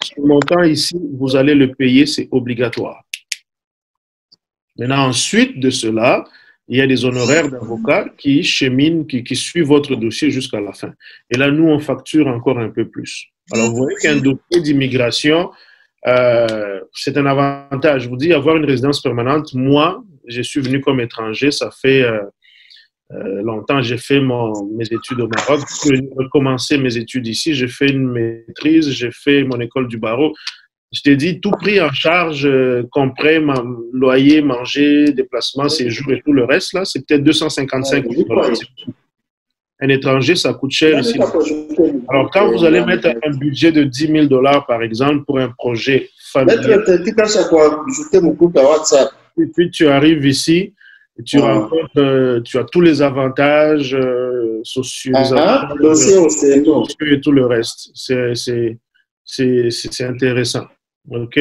Speaker 1: Ce montant ici, vous allez le payer, c'est obligatoire. Maintenant, ensuite de cela, il y a des honoraires d'avocats qui cheminent, qui suivent votre dossier jusqu'à la fin. Et là, nous, on facture encore un peu plus. Alors, vous voyez qu'un dossier d'immigration, c'est un avantage. Je vous dis, avoir une résidence permanente, moi, je suis venu comme étranger, ça fait longtemps, j'ai fait mes études au Maroc. J'ai recommencé mes études ici, j'ai fait une maîtrise, j'ai fait mon école du barreau. Je t'ai dit, tout pris en charge, compris loyer, manger, déplacement, séjour et tout le reste, là, c'est peut-être 255 $. Un étranger, ça coûte cher ici. Alors, quand vous allez mettre un budget de 10 000 $ par exemple, pour un projet familial, et puis tu arrives ici, et tu rencontres, tu as tous les avantages sociaux, et tout le reste. C'est intéressant. OK?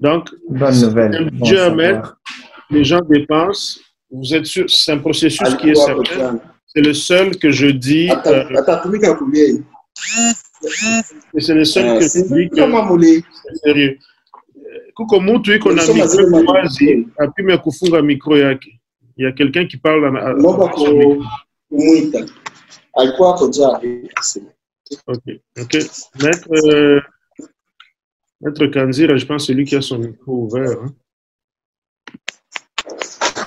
Speaker 1: Donc,
Speaker 2: un
Speaker 1: budget à mettre, les gens dépensent. Vous êtes sûr, c'est un processus qui est certain. C'est le seul que je dis. C'est le seul que je dis que c'est sérieux. Kuko mutu iko na micro wazi, apime kufunga micro yake. Il y a quelqu'un qui parle à OK. Maître Kanzira, je pense que c'est lui qui a son micro ouvert. Hein?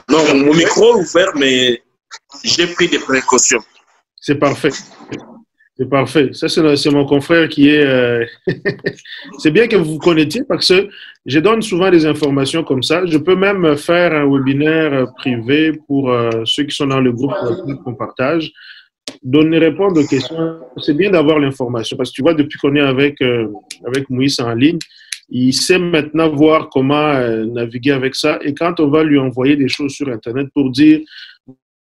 Speaker 3: Non, mon micro est ouvert, mais j'ai pris des précautions.
Speaker 1: C'est parfait. C'est parfait. Ça, c'est mon confrère qui est... C'est bien que vous vous connectiez parce que je donne souvent des informations comme ça. Je peux même faire un webinaire privé pour ceux qui sont dans le groupe qu'on partage. Répondre aux questions. C'est bien d'avoir l'information parce que tu vois, depuis qu'on est avec Moïse en ligne, il sait maintenant voir comment naviguer avec ça. Et quand on va lui envoyer des choses sur Internet pour dire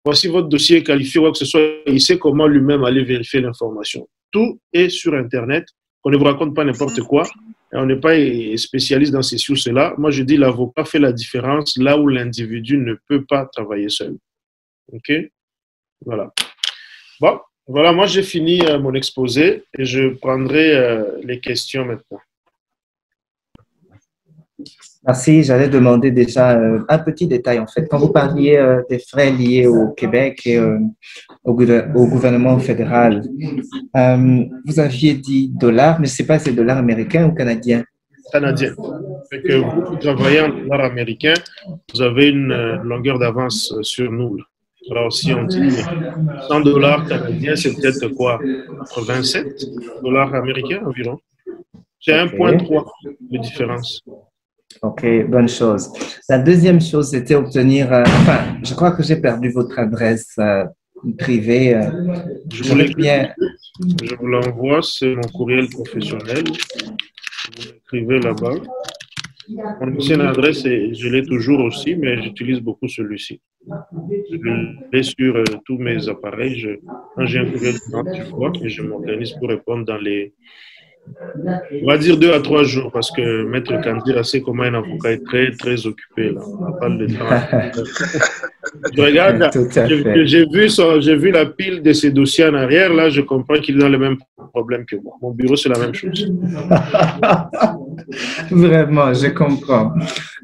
Speaker 1: voici votre dossier qualifié ou quoi que ce soit, il sait comment lui-même aller vérifier l'information. Tout est sur Internet. On ne vous raconte pas n'importe quoi. Et on n'est pas spécialiste dans ces sources-là. Moi, je dis l'avocat fait la différence là où l'individu ne peut pas travailler seul. OK? Voilà. Bon, voilà, moi j'ai fini mon exposé et je prendrai les questions maintenant.
Speaker 2: Merci, j'allais demander déjà un petit détail en fait. Quand vous parliez des frais liés au Québec et au gouvernement fédéral, vous aviez dit dollars, mais je ne sais pas si c'est dollars américains ou canadiens.
Speaker 1: Canadien. Fait que vous travaillez en dollars américains, vous avez une longueur d'avance sur nous. Là. Alors, si on dit 100 $ canadiens, c'est peut-être quoi? 87 $ américains environ. C'est 1,3 de différence.
Speaker 2: OK, bonne chose. La deuxième chose, c'était obtenir... enfin, je crois que j'ai perdu votre adresse privée.
Speaker 1: Je vous l'envoie, c'est mon courriel professionnel. Vous l'écrivez là-bas. Mon ancienne adresse, je l'ai toujours aussi, mais j'utilise beaucoup celui-ci. Je l'ai sur tous mes appareils. Quand j'ai un courriel, je vois et je m'organise pour répondre dans les... On va dire 2 à 3 jours parce que Maître Kanzira sait comment un avocat est très, très occupé. Là. On n'a pas le temps. Je regarde, j'ai vu la pile de ses dossiers en arrière. Là, je comprends qu'il a le même problème que moi. Mon bureau, c'est la même chose.
Speaker 2: Vraiment, je comprends.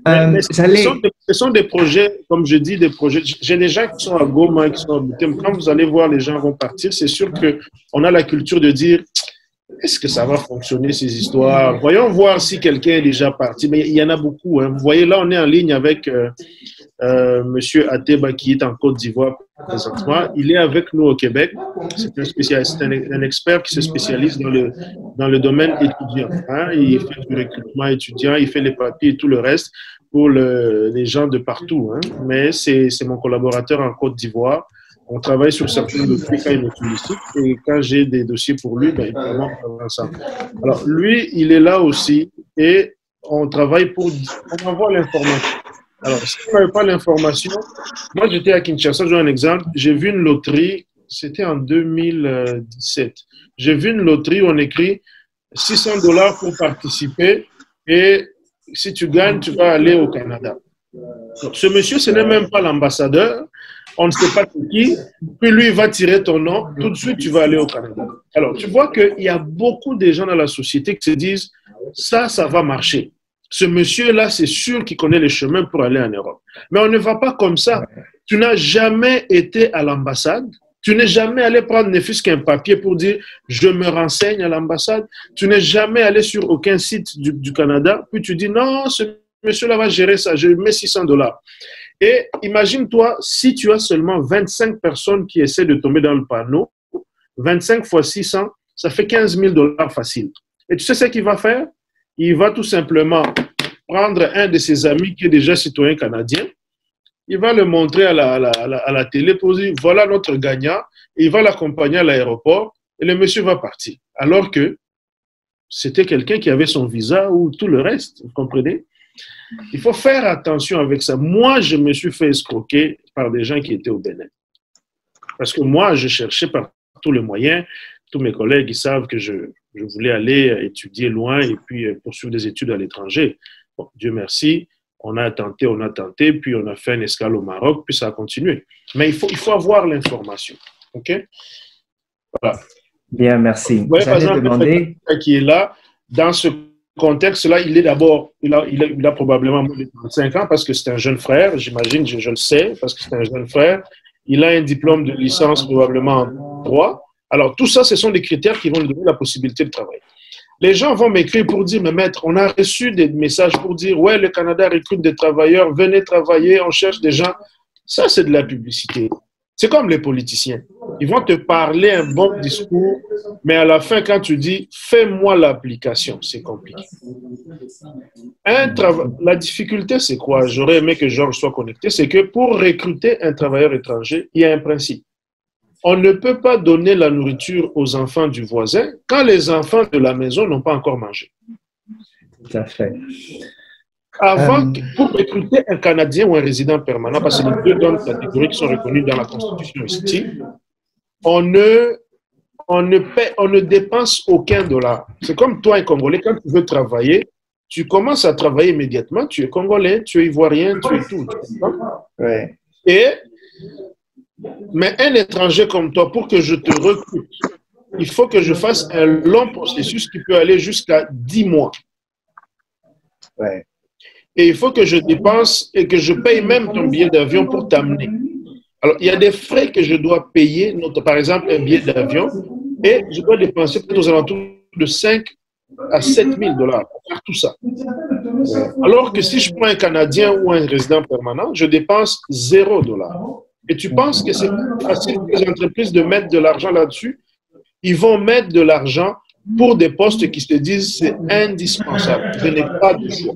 Speaker 1: Ce sont des projets, comme je dis, des projets. J'ai des gens qui sont à Goma, qui sont à Boutem. Quand vous allez voir, les gens vont partir. C'est sûr qu'on a la culture de dire est-ce que ça va fonctionner ces histoires? Voyons voir si quelqu'un est déjà parti. Mais il y en a beaucoup. Hein. Vous voyez, là, on est en ligne avec Monsieur Ateba qui est en Côte d'Ivoire présentement. Il est avec nous au Québec. C'est un expert qui se spécialise dans le domaine étudiant. Hein. Il fait du recrutement étudiant, il fait les papiers et tout le reste pour les gens de partout. Hein. Mais c'est mon collaborateur en Côte d'Ivoire. On travaille sur certains dossiers quand il est touristique et quand j'ai des dossiers pour lui, ben, évidemment, on travaille ensemble. Alors, lui, il est là aussi et on travaille on envoie l'information. Alors, si on n'avait pas l'information, moi j'étais à Kinshasa, je donne un exemple, j'ai vu une loterie, c'était en 2017. J'ai vu une loterie où on écrit $600 pour participer et si tu gagnes, tu vas aller au Canada. Donc, ce monsieur, ce n'est même pas l'ambassadeur, on ne sait pas qui, puis lui, il va tirer ton nom, tout de suite, tu vas aller au Canada. Alors, tu vois qu'il y a beaucoup de gens dans la société qui se disent, ça va marcher. Ce monsieur-là, c'est sûr qu'il connaît les chemins pour aller en Europe. Mais on ne va pas comme ça. Tu n'as jamais été à l'ambassade. Tu n'es jamais allé prendre ne fût-ce qu'un papier pour dire « je me renseigne à l'ambassade ». Tu n'es jamais allé sur aucun site du Canada. Puis tu dis « non, ce monsieur-là va gérer ça, je mets $600 ». Et imagine-toi, si tu as seulement 25 personnes qui essaient de tomber dans le panneau, 25 fois 600, ça fait $15 000 facile. Et tu sais ce qu'il va faire? Il va tout simplement prendre un de ses amis qui est déjà citoyen canadien, il va le montrer à la télé pour dire voilà notre gagnant, et il va l'accompagner à l'aéroport et le monsieur va partir. Alors que c'était quelqu'un qui avait son visa ou tout le reste, vous comprenez? Il faut faire attention avec ça. Moi, je me suis fait escroquer par des gens qui étaient au Bénin. Parce que moi, je cherchais par tous les moyens. Tous mes collègues, ils savent que je voulais aller étudier loin et puis poursuivre des études à l'étranger. Bon, Dieu merci, on a tenté, puis on a fait une escale au Maroc, puis ça a continué. Mais il faut avoir l'information. OK? Voilà.
Speaker 2: Bien, merci.
Speaker 1: Vous voyez, par exemple, qui est là, dans ce contexte-là, il est d'abord, il a probablement moins de 35 ans parce que c'est un jeune frère, j'imagine, je le sais, parce que c'est un jeune frère. Il a un diplôme de licence probablement en droit. Alors, tout ça, ce sont des critères qui vont lui donner la possibilité de travailler. Les gens vont m'écrire pour dire, mais maître, on a reçu des messages pour dire, ouais, le Canada recrute des travailleurs, venez travailler, on cherche des gens. Ça, c'est de la publicité. C'est comme les politiciens. Ils vont te parler un bon discours, mais à la fin, quand tu dis, fais-moi l'application, c'est compliqué. La difficulté, c'est quoi? J'aurais aimé que Georges soit connecté. C'est que pour recruter un travailleur étranger, il y a un principe. On ne peut pas donner la nourriture aux enfants du voisin quand les enfants de la maison n'ont pas encore mangé.
Speaker 2: Tout à fait.
Speaker 1: Pour recruter un Canadien ou un résident permanent, parce que les deux dans catégories qui sont reconnues dans la Constitution ici, on ne dépense aucun dollar. C'est comme toi, un Congolais, quand tu veux travailler, tu commences à travailler immédiatement. Tu es Congolais, tu es Ivoirien, tu es tout.
Speaker 2: Ouais.
Speaker 1: Mais un étranger comme toi, pour que je te recrute, il faut que je fasse un long processus qui peut aller jusqu'à 10 mois.
Speaker 2: Ouais.
Speaker 1: Et il faut que je dépense et que je paye même ton billet d'avion pour t'amener. Alors, il y a des frais que je dois payer, par exemple un billet d'avion, et je dois dépenser peut-être aux alentours de 5 à 7 000 dollars pour faire tout ça. Alors que si je prends un Canadien ou un résident permanent, je dépense 0 $. Et tu penses que c'est facile pour les entreprises de mettre de l'argent là-dessus? Ils vont mettre de l'argent pour des postes qui se disent c'est indispensable. Je n'ai pas de choix.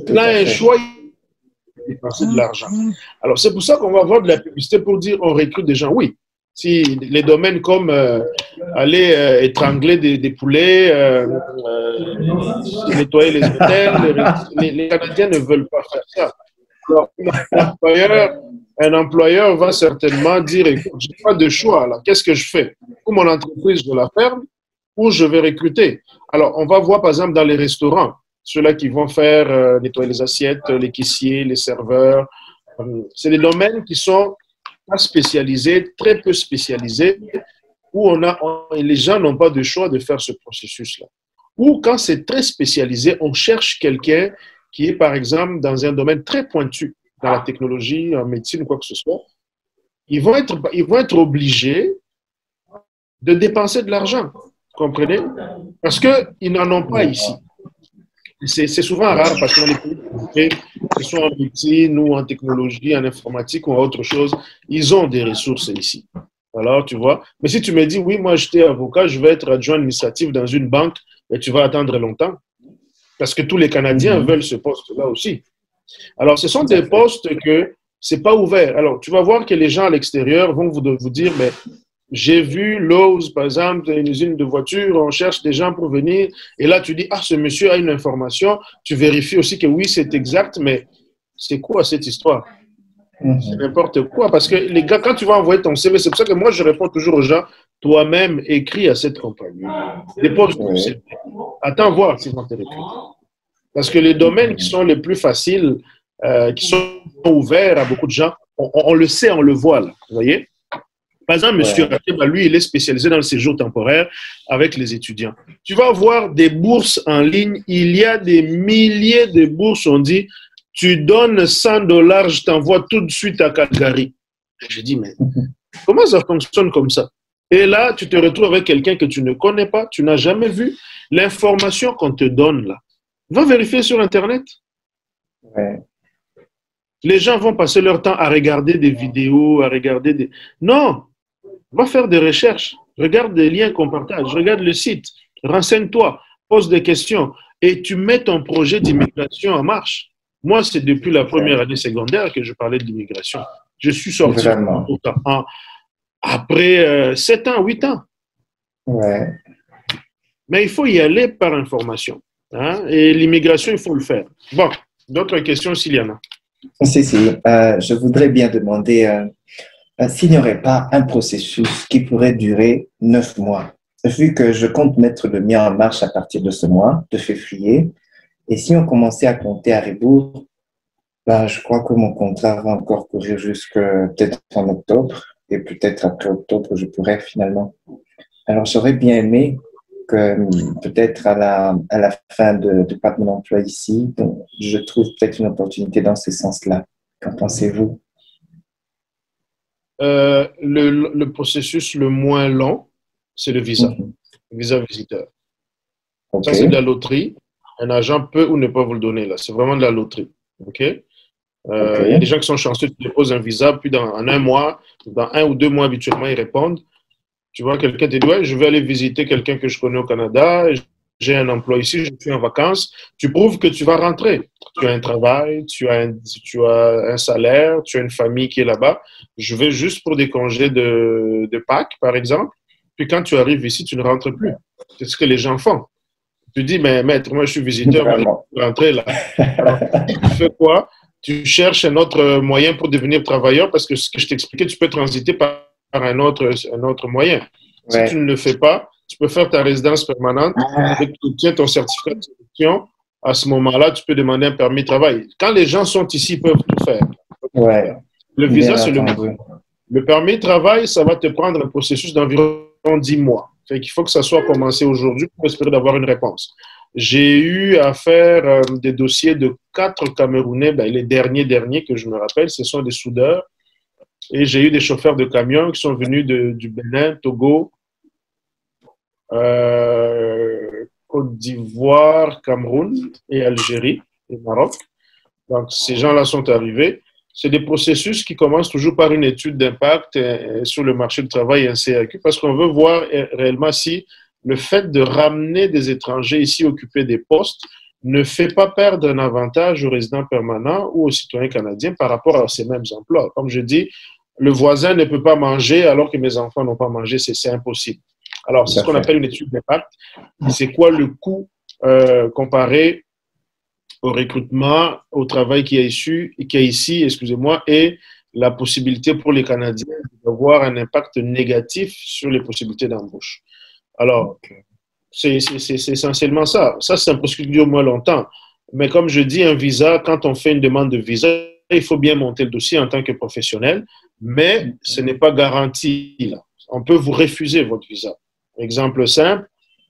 Speaker 1: Là, un choix, il dépenser de l'argent. Alors, c'est pour ça qu'on va avoir de la publicité pour dire on recrute des gens. Oui, si les domaines comme aller étrangler des poulets, nettoyer les hôtels, les Canadiens ne veulent pas faire ça. Alors, un employeur va certainement dire, écoute, je n'ai pas de choix, là. Qu'est-ce que je fais? Ou mon entreprise, je la ferme, ou je vais recruter. Alors, on va voir, par exemple, dans les restaurants, ceux-là qui vont faire nettoyer les assiettes, les caissiers, les serveurs. C'est des domaines qui sont pas spécialisés, très peu spécialisés, où les gens n'ont pas de choix de faire ce processus-là. Ou quand c'est très spécialisé, on cherche quelqu'un qui est, par exemple, dans un domaine très pointu, dans la technologie, en médecine ou quoi que ce soit. Ils vont être obligés de dépenser de l'argent, vous comprenez? Parce qu'ils n'en ont pas ici. C'est souvent rare parce que dans les pays, que ce soit en médecine ou en technologie, en informatique ou en autre chose, ils ont des ressources ici. Alors, tu vois. Mais si tu me dis, oui, moi, j'étais avocat, je vais être adjoint administratif dans une banque, et tu vas attendre longtemps. Parce que tous les Canadiens veulent ce poste-là aussi. Alors, ce sont des postes que c'est pas ouvert. Alors, tu vas voir que les gens à l'extérieur vont vous dire, mais j'ai vu Lowe's, par exemple, une usine de voitures, on cherche des gens pour venir. Et là, tu dis, ah, ce monsieur a une information. Tu vérifies aussi que oui, c'est exact, mais C'est quoi cette histoire? C'est n'importe quoi. Parce que les gars, quand tu vas envoyer ton CV, c'est pour ça que moi, je réponds toujours aux gens, toi-même, écris à cette compagnie. Dépose ton CV. Attends voir s'ils vont te recruter. Parce que les domaines qui sont les plus faciles, qui sont ouverts à beaucoup de gens, on le sait, on le voit là. Vous voyez? Par exemple, M. Rateba, lui, il est spécialisé dans le séjour temporaire avec les étudiants. Tu vas voir des bourses en ligne. Il y a des milliers de bourses. On dit, tu donnes $100, je t'envoie tout de suite à Calgary. Je dis, mais comment ça fonctionne comme ça? Et là, tu te retrouves avec quelqu'un que tu ne connais pas, tu n'as jamais vu. L'information qu'on te donne là, va vérifier sur Internet.
Speaker 2: Ouais.
Speaker 1: Les gens vont passer leur temps à regarder des vidéos, à regarder des... Non! Va faire des recherches, regarde des liens qu'on partage, regarde le site, renseigne-toi, pose des questions et tu mets ton projet d'immigration en marche. Moi, c'est depuis la première année secondaire que je parlais de l'immigration. Je suis sorti après 7 ans, 8 ans.
Speaker 2: Ouais.
Speaker 1: Mais il faut y aller par information. Hein? Et l'immigration, il faut le faire. Bon, d'autres questions s'il y en a.
Speaker 2: Si. Je voudrais bien demander s'il n'y aurait pas un processus qui pourrait durer 9 mois, vu que je compte mettre le mien en marche à partir de ce mois, de février, et si on commençait à compter à rebours, ben, je crois que mon contrat va encore courir jusqu'à peut-être en octobre, et peut-être après octobre, je pourrais finalement. Alors, j'aurais bien aimé que peut-être à la fin de pas de mon emploi ici, je trouve peut-être une opportunité dans ce sens-là. Qu'en pensez-vous?
Speaker 1: Le processus le moins long, c'est le visa, le visa visiteur. Ça, c'est de la loterie. Un agent peut ou ne peut vous le donner là. C'est vraiment de la loterie. OK? Il y a des gens qui sont chanceux, tu déposes un visa, puis en un mois, dans 1 ou 2 mois habituellement, ils répondent. Tu vois, quelqu'un te dit, ouais, je vais aller visiter quelqu'un que je connais au Canada, j'ai un emploi ici, je suis en vacances. Tu prouves que tu vas rentrer. Tu as un travail, tu as un salaire, tu as une famille qui est là-bas. Je vais juste pour des congés de Pâques, par exemple. Puis quand tu arrives ici, tu ne rentres plus. C'est ce que les gens font. Tu dis, mais maître, moi je suis visiteur, moi, je vais rentrer là. Alors, tu fais quoi? Tu cherches un autre moyen pour devenir travailleur parce que ce que je t'expliquais, tu peux transiter par un autre moyen. Si tu ne le fais pas, tu peux faire ta résidence permanente et tu obtiens ton certificat de sélection. À ce moment-là, tu peux demander un permis de travail. Quand les gens sont ici, ils peuvent tout faire. Le visa, c'est le permis de travail, ça va te prendre un processus d'environ 10 mois. Fait qu'il faut que ça soit commencé aujourd'hui pour espérer d'avoir une réponse. J'ai eu à faire des dossiers de 4 Camerounais, les derniers que je me rappelle, ce sont des soudeurs. Et j'ai eu des chauffeurs de camions qui sont venus du Bénin, Togo, Côte d'Ivoire, Cameroun et Algérie et Maroc. Donc, ces gens-là sont arrivés. C'est des processus qui commencent toujours par une étude d'impact sur le marché du travail et un CAQ parce qu'on veut voir réellement si le fait de ramener des étrangers ici occuper des postes ne fait pas perdre un avantage aux résidents permanents ou aux citoyens canadiens par rapport à ces mêmes emplois. Comme je dis, le voisin ne peut pas manger alors que mes enfants n'ont pas mangé, c'est impossible. Alors, c'est ce qu'on appelle une étude d'impact. C'est quoi le coût comparé au recrutement, au travail qui est ici, excusez-moi, et la possibilité pour les Canadiens d'avoir un impact négatif sur les possibilités d'embauche. Alors, c'est essentiellement ça. Ça, c'est un processus qui dure moins longtemps. Mais comme je dis, un visa, quand on fait une demande de visa, il faut bien monter le dossier en tant que professionnel, mais ce n'est pas garanti. Là. On peut vous refuser votre visa. Exemple simple,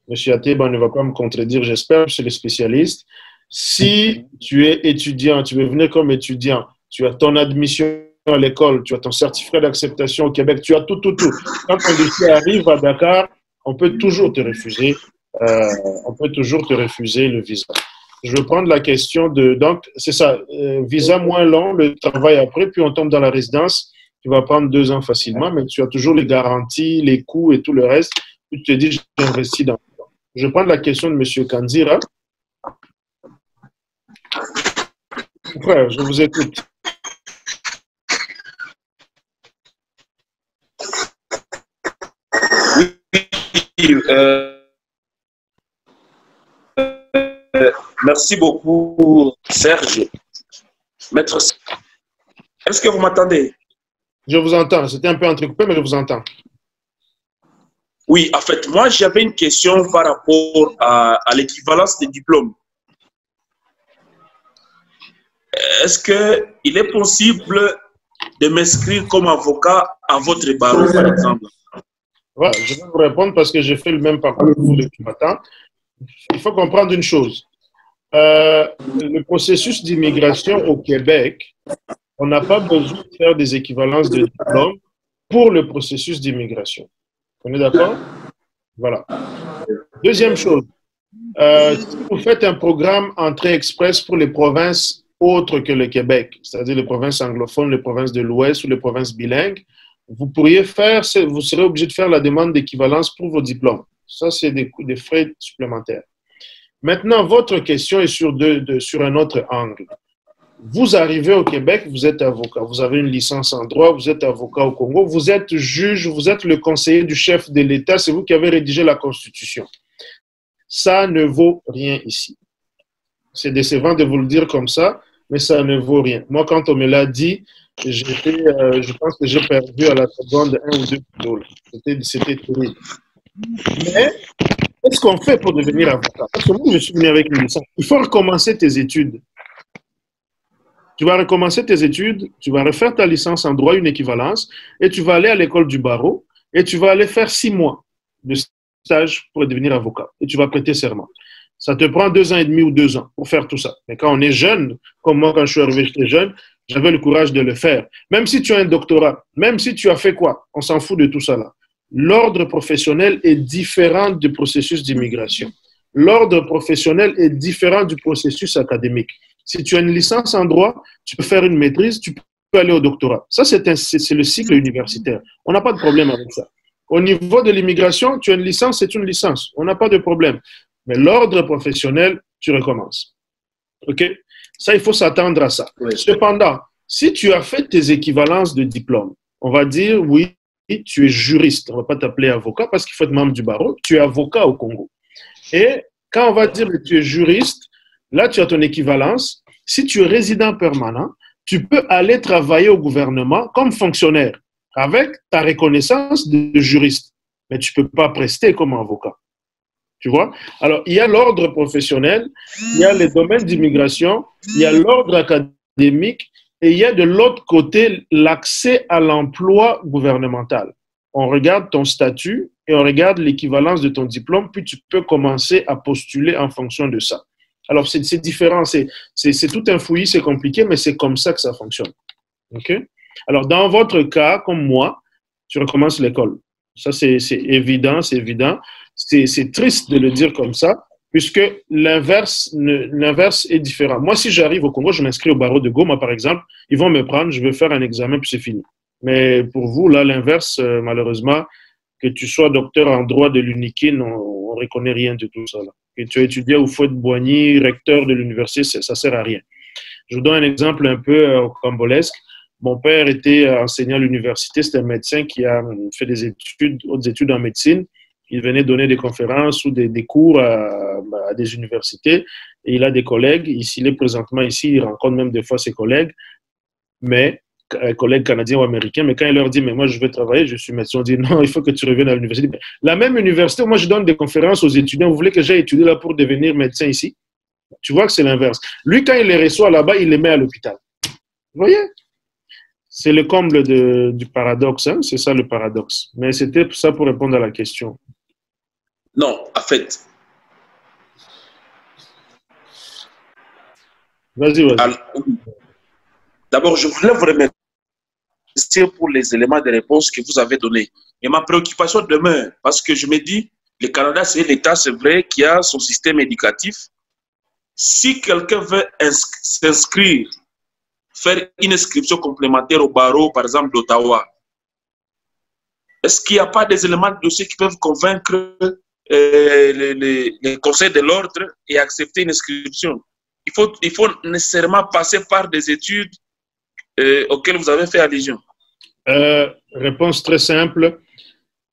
Speaker 1: M. Ateba ne va pas me contredire, j'espère, c'est le spécialiste. Si tu es étudiant, tu veux venir comme étudiant, tu as ton admission à l'école, tu as ton certificat d'acceptation au Québec, tu as tout. Quand ton dossier arrive à Dakar, on peut toujours te refuser le visa. Je vais prendre la question donc, c'est ça, visa moins long, le travail après, puis on tombe dans la résidence, tu vas prendre 2 ans facilement, mais tu as toujours les garanties, les coûts et tout le reste. Tu te dis, j'investis dans ça. Je vais prendre la question de M. Kanzira. Frère, je vous écoute.
Speaker 3: Oui, merci beaucoup, Serge. Maître, est-ce que vous m'entendez?
Speaker 1: Je vous entends. C'était un peu entrecoupé, mais je vous entends.
Speaker 3: Oui, en fait, moi, j'avais une question par rapport à l'équivalence des diplômes. Est-ce qu'il est possible de m'inscrire comme avocat à votre barreau, par exemple?
Speaker 1: Ouais, je vais vous répondre parce que j'ai fait le même parcours que vous depuis matin. Il faut comprendre une chose. Le processus d'immigration au Québec, on n'a pas besoin de faire des équivalences de diplômes pour le processus d'immigration. On est d'accord? Voilà. Deuxième chose, si vous faites un programme entrée express pour les provinces autres que le Québec, c'est-à-dire les provinces anglophones, les provinces de l'Ouest ou les provinces bilingues, vous serez obligé de faire la demande d'équivalence pour vos diplômes. Ça, c'est des frais supplémentaires. Maintenant, votre question est sur un autre angle. Vous arrivez au Québec, vous êtes avocat, vous avez une licence en droit, vous êtes avocat au Congo, vous êtes juge, vous êtes le conseiller du chef de l'État, c'est vous qui avez rédigé la Constitution. Ça ne vaut rien ici. C'est décevant de vous le dire comme ça, mais ça ne vaut rien. Moi, quand on me l'a dit, je pense que j'ai perdu à la seconde 1 ou 2 kilos. C'était terrible. Mais qu'est-ce qu'on fait pour devenir avocat? Parce que moi, je suis venu avec une licence. Il faut recommencer tes études. Tu vas recommencer tes études, tu vas refaire ta licence en droit, une équivalence, et tu vas aller à l'école du barreau, et tu vas aller faire 6 mois de stage pour devenir avocat. Et tu vas prêter serment. Ça te prend 2 ans et demi ou 2 ans pour faire tout ça. Mais quand on est jeune, comme moi, quand je suis arrivé, j'étais jeune, j'avais le courage de le faire. Même si tu as un doctorat, même si tu as fait quoi, on s'en fout de tout ça là. L'ordre professionnel est différent du processus d'immigration. L'ordre professionnel est différent du processus académique. Si tu as une licence en droit, tu peux faire une maîtrise, tu peux aller au doctorat. Ça, c'est le cycle universitaire. On n'a pas de problème avec ça. Au niveau de l'immigration, tu as une licence, c'est une licence. On n'a pas de problème. Mais l'ordre professionnel, tu recommences. OK? Ça, il faut s'attendre à ça. Oui. Cependant, si tu as fait tes équivalences de diplôme, on va dire, oui, tu es juriste. On ne va pas t'appeler avocat parce qu'il faut être membre du barreau. Tu es avocat au Congo. Et quand on va dire que tu es juriste, là, tu as ton équivalence. Si tu es résident permanent, tu peux aller travailler au gouvernement comme fonctionnaire avec ta reconnaissance de juriste. Mais tu ne peux pas prester comme avocat. Tu vois? Alors, il y a l'ordre professionnel, il y a les domaines d'immigration, il y a l'ordre académique et il y a de l'autre côté l'accès à l'emploi gouvernemental. On regarde ton statut et on regarde l'équivalence de ton diplôme, puis tu peux commencer à postuler en fonction de ça. Alors, c'est différent, c'est tout un fouillis, c'est compliqué, mais c'est comme ça que ça fonctionne. OK? Alors, dans votre cas, comme moi, tu recommences l'école. Ça, c'est évident, c'est évident. C'est triste de le dire comme ça, puisque l'inverse est différent. Moi, si j'arrive au Congo, je m'inscris au barreau de Goma, par exemple, ils vont me prendre, je vais faire un examen, puis c'est fini. Mais pour vous, là, l'inverse, malheureusement, que tu sois docteur en droit de l'UNIKIN, on ne reconnaît rien de tout ça. Là. Que tu as étudié au Fouette-Boigny, recteur de l'université, ça ne sert à rien. Je vous donne un exemple un peu cambolesque. Mon père était enseignant à l'université, c'était un médecin qui a fait des études, hautes études en médecine. Il venait donner des conférences ou des cours à des universités et il a des collègues. Il est présentement ici, il rencontre même des fois ses collègues, mais collègues canadiens ou américains. Mais quand il leur dit, mais moi je veux travailler, je suis médecin, on dit non, il faut que tu reviennes à l'université. La même université où moi je donne des conférences aux étudiants, vous voulez que j'aille étudier là pour devenir médecin ici? Tu vois que c'est l'inverse. Lui, quand il les reçoit là-bas, il les met à l'hôpital. Vous voyez? C'est le comble du paradoxe, hein? C'est ça le paradoxe. Mais c'était ça pour répondre à la question.
Speaker 3: Non, en fait.
Speaker 1: Vas-y.
Speaker 3: D'abord, je voulais vous remercier pour les éléments de réponse que vous avez donnés. Et ma préoccupation demeure, parce que je me dis, le Canada, c'est l'État, c'est vrai, qui a son système éducatif. Si quelqu'un veut s'inscrire, faire une inscription complémentaire au barreau, par exemple, d'Ottawa, est-ce qu'il n'y a pas des éléments de dossier qui peuvent convaincre les conseils de l'ordre et accepter une inscription? Il faut nécessairement passer par des études auxquelles vous avez fait allusion.
Speaker 1: Réponse très simple.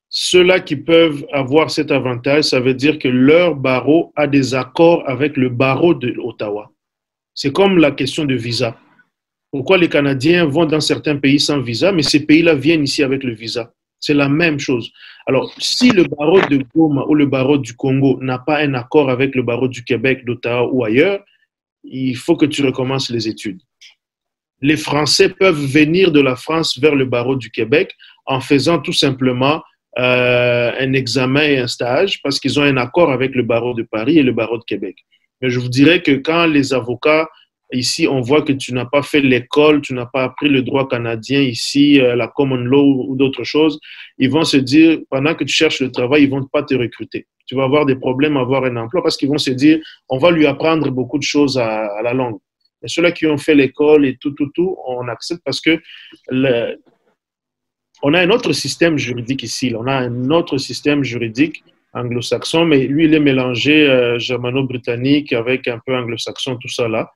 Speaker 1: Ceux-là qui peuvent avoir cet avantage, ça veut dire que leur barreau a des accords avec le barreau de Ottawa. C'est comme la question de visa. Pourquoi les Canadiens vont dans certains pays sans visa, mais ces pays-là viennent ici avec le visa? C'est la même chose. Alors, si le barreau de Goma ou le barreau du Congo n'a pas un accord avec le barreau du Québec, d'Ottawa ou ailleurs, il faut que tu recommences les études. Les Français peuvent venir de la France vers le barreau du Québec en faisant tout simplement un examen et un stage parce qu'ils ont un accord avec le barreau de Paris et le barreau de Québec. Mais je vous dirais que quand les avocats, ici, on voit que tu n'as pas fait l'école, tu n'as pas appris le droit canadien ici, la common law ou d'autres choses, ils vont se dire, pendant que tu cherches le travail, ils ne vont pas te recruter. Tu vas avoir des problèmes à avoir un emploi parce qu'ils vont se dire, on va lui apprendre beaucoup de choses à la langue. Et ceux-là qui ont fait l'école et tout, on accepte parce que on a un autre système juridique ici. On a un autre système juridique anglo-saxon, mais lui, il est mélangé germano-britannique avec un peu anglo-saxon, tout ça là.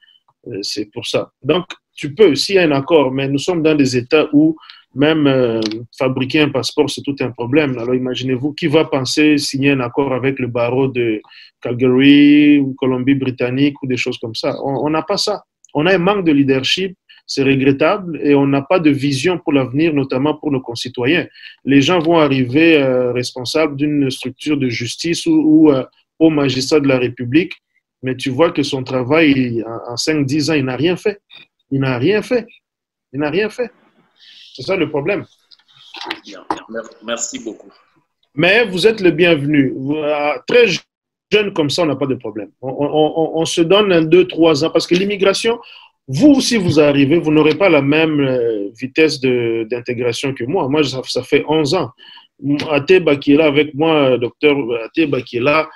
Speaker 1: C'est pour ça. Donc, tu peux, s'il y a un accord, mais nous sommes dans des États où même fabriquer un passeport, c'est tout un problème. Alors, imaginez-vous, qui va penser signer un accord avec le barreau de Calgary ou Colombie-Britannique ou des choses comme ça? On n'a pas ça. On a un manque de leadership, c'est regrettable, et on n'a pas de vision pour l'avenir, notamment pour nos concitoyens. Les gens vont arriver responsables d'une structure de justice ou au magistrat de la République, mais tu vois que son travail, en 5-10 ans, il n'a rien fait. Il n'a rien fait. Il n'a rien fait. C'est ça le problème.
Speaker 3: Bien, merci beaucoup.
Speaker 1: Mais vous êtes le bienvenu. Très jeune comme ça, on n'a pas de problème. On se donne 2-3 ans parce que l'immigration, vous, si vous arrivez, vous n'aurez pas la même vitesse d'intégration que moi. Moi, ça fait 11 ans. Ateba qui est là avec moi, docteur Ateba qui est là,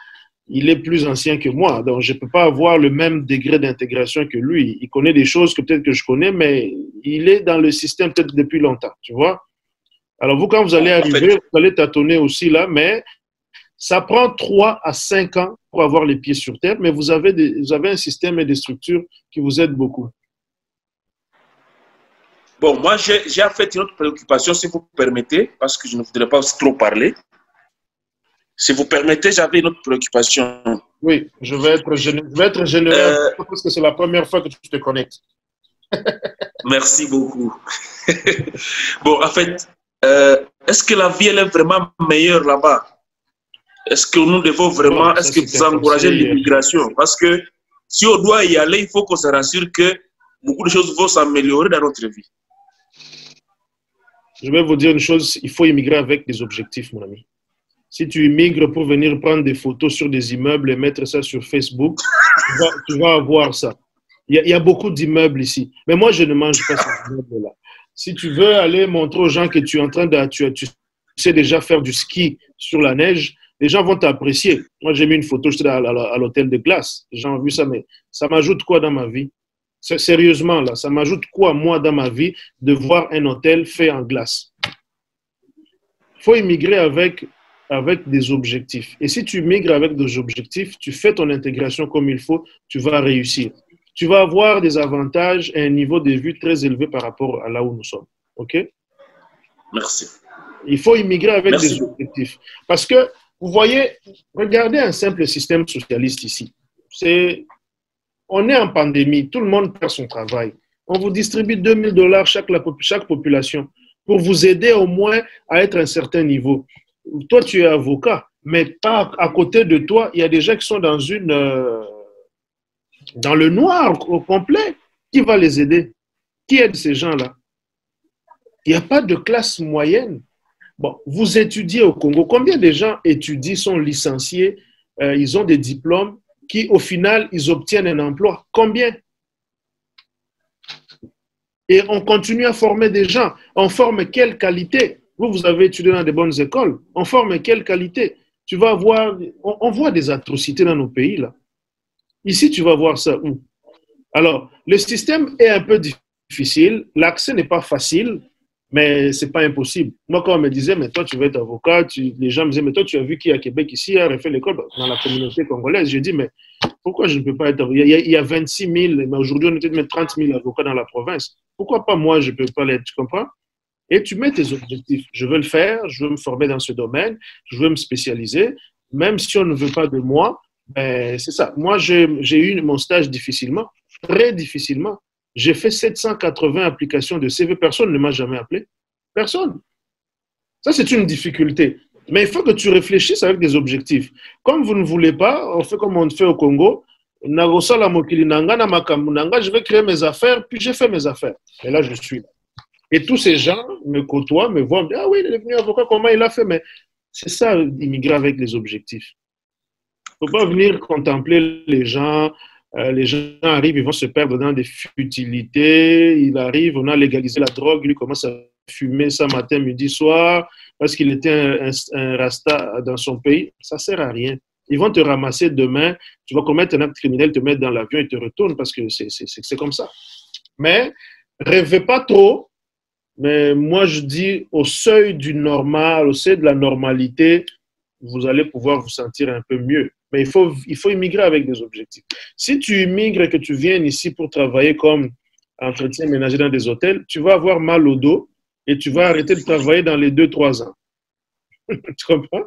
Speaker 1: il est plus ancien que moi. Donc, je ne peux pas avoir le même degré d'intégration que lui. Il connaît des choses que peut-être que je connais, mais il est dans le système peut-être depuis longtemps, tu vois. Alors, vous, quand vous allez arriver, vous allez tâtonner aussi là, mais ça prend 3 à 5 ans pour avoir les pieds sur terre, mais vous avez un système et des structures qui vous aident beaucoup.
Speaker 3: Bon, moi, j'ai en fait une autre préoccupation, si vous permettez, parce que je ne voudrais pas trop parler. Si vous permettez, j'avais une autre préoccupation.
Speaker 1: Oui, je vais être généreux parce que c'est la première fois que tu te connectes.
Speaker 3: Merci beaucoup. Bon, en fait, est-ce que la vie elle est vraiment meilleure là-bas? Est-ce que nous devons vraiment, est-ce que vous encouragez l'immigration? Parce que si on doit y aller, il faut qu'on se rassure que beaucoup de choses vont s'améliorer dans notre vie.
Speaker 1: Je vais vous dire une chose, il faut immigrer avec des objectifs, mon ami. Si tu immigres pour venir prendre des photos sur des immeubles et mettre ça sur Facebook, tu vas avoir ça. Il y a beaucoup d'immeubles ici. Mais moi, je ne mange pas ces immeubles-là. Si tu veux aller montrer aux gens que tu es en train de... Tu sais déjà faire du ski sur la neige, les gens vont t'apprécier. Moi, j'ai mis une photo, j'étais à l'hôtel de glace. Les gens ont vu ça, mais ça m'ajoute quoi dans ma vie? Sérieusement, là, ça m'ajoute quoi, moi, dans ma vie, de voir un hôtel fait en glace? Il faut immigrer avec des objectifs. Et si tu migres avec des objectifs, tu fais ton intégration comme il faut, tu vas réussir. Tu vas avoir des avantages et un niveau de vue très élevé par rapport à là où nous sommes. OK?
Speaker 3: Merci.
Speaker 1: Il faut immigrer avec des objectifs. Parce que, vous voyez, regardez un simple système socialiste ici. On est en pandémie, tout le monde perd son travail. On vous distribue $2000 chaque population pour vous aider au moins à être à un certain niveau. Toi, tu es avocat, mais pas à côté de toi, il y a des gens qui sont dans le noir au complet. Qui va les aider? Qui aide ces gens-là? Il n'y a pas de classe moyenne. Bon, vous étudiez au Congo. Combien de gens étudient, sont licenciés, ils ont des diplômes qui, au final, ils obtiennent un emploi? Combien? Et on continue à former des gens. On forme quelle qualité? Vous avez étudié dans de bonnes écoles. On forme quelle qualité? Tu vas voir, on voit des atrocités dans nos pays, là. Ici, tu vas voir ça où? Alors, le système est un peu difficile. L'accès n'est pas facile, mais ce n'est pas impossible. Moi, quand on me disait, mais toi, tu veux être avocat, les gens me disaient, mais toi, tu as vu qui à Québec ici a refait l'école dans la communauté congolaise. J'ai dit, mais pourquoi je ne peux pas être avocat? Il y a 26 000, mais aujourd'hui, on est peut-être 30 000 avocats dans la province. Pourquoi pas moi, je ne peux pas l'être? Tu comprends? Et tu mets tes objectifs. Je veux le faire, je veux me former dans ce domaine, je veux me spécialiser. Même si on ne veut pas de moi, ben, c'est ça. Moi, j'ai eu mon stage difficilement, très difficilement. J'ai fait 780 applications de CV. Personne ne m'a jamais appelé. Personne. Ça, c'est une difficulté. Mais il faut que tu réfléchisses avec des objectifs. Comme vous ne voulez pas, on fait comme on fait au Congo. Je vais créer mes affaires, puis j'ai fait mes affaires. Et là, je suis là. Et tous ces gens me côtoient, me voient, me disent, ah oui, il est devenu avocat, comment il a fait? Mais c'est ça, immigrer avec les objectifs. Il ne faut pas venir contempler les gens. Les gens arrivent, ils vont se perdre dans des futilités. Il arrive, on a légalisé la drogue, lui commence à fumer ça matin, midi, soir, parce qu'il était un rasta dans son pays. Ça ne sert à rien. Ils vont te ramasser demain, tu vas commettre un acte criminel, te mettre dans l'avion et te retourner parce que c'est comme ça. Mais rêvez pas trop. Mais moi, je dis au seuil du normal, au seuil de la normalité, vous allez pouvoir vous sentir un peu mieux. Mais il faut immigrer avec des objectifs. Si tu immigres et que tu viens ici pour travailler comme entretien ménager dans des hôtels, tu vas avoir mal au dos et tu vas arrêter de travailler dans les 2-3 ans. Tu comprends?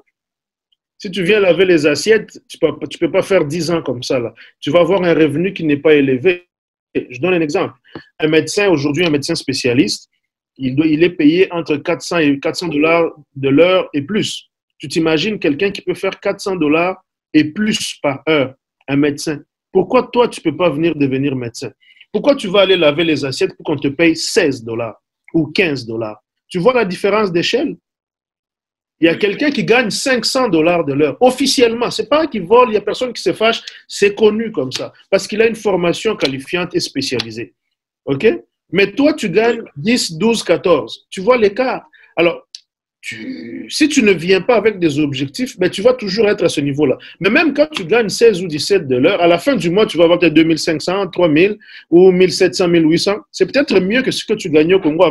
Speaker 1: Si tu viens laver les assiettes, tu peux pas faire 10 ans comme ça, là. Tu vas avoir un revenu qui n'est pas élevé. Je donne un exemple. Un médecin, aujourd'hui, un médecin spécialiste, il est payé entre 400 et 400 $ de l'heure et plus. Tu t'imagines quelqu'un qui peut faire 400 $ et plus par heure, un médecin. Pourquoi toi, tu ne peux pas venir devenir médecin? Pourquoi tu vas aller laver les assiettes pour qu'on te paye 16 $ ou 15 $? Tu vois la différence d'échelle? Il y a quelqu'un qui gagne 500 $ de l'heure, officiellement. Ce n'est pas qu'il vole, il n'y a personne qui se fâche. C'est connu comme ça, parce qu'il a une formation qualifiante et spécialisée. OK? Mais toi, tu gagnes 10, 12, 14. Tu vois l'écart. Alors, si tu ne viens pas avec des objectifs, ben, tu vas toujours être à ce niveau-là. Mais même quand tu gagnes 16 ou 17 de l'heure, à la fin du mois, tu vas avoir peut-être 2500, 3000 ou 1700, 1800. C'est peut-être mieux que ce que tu gagnais au Congo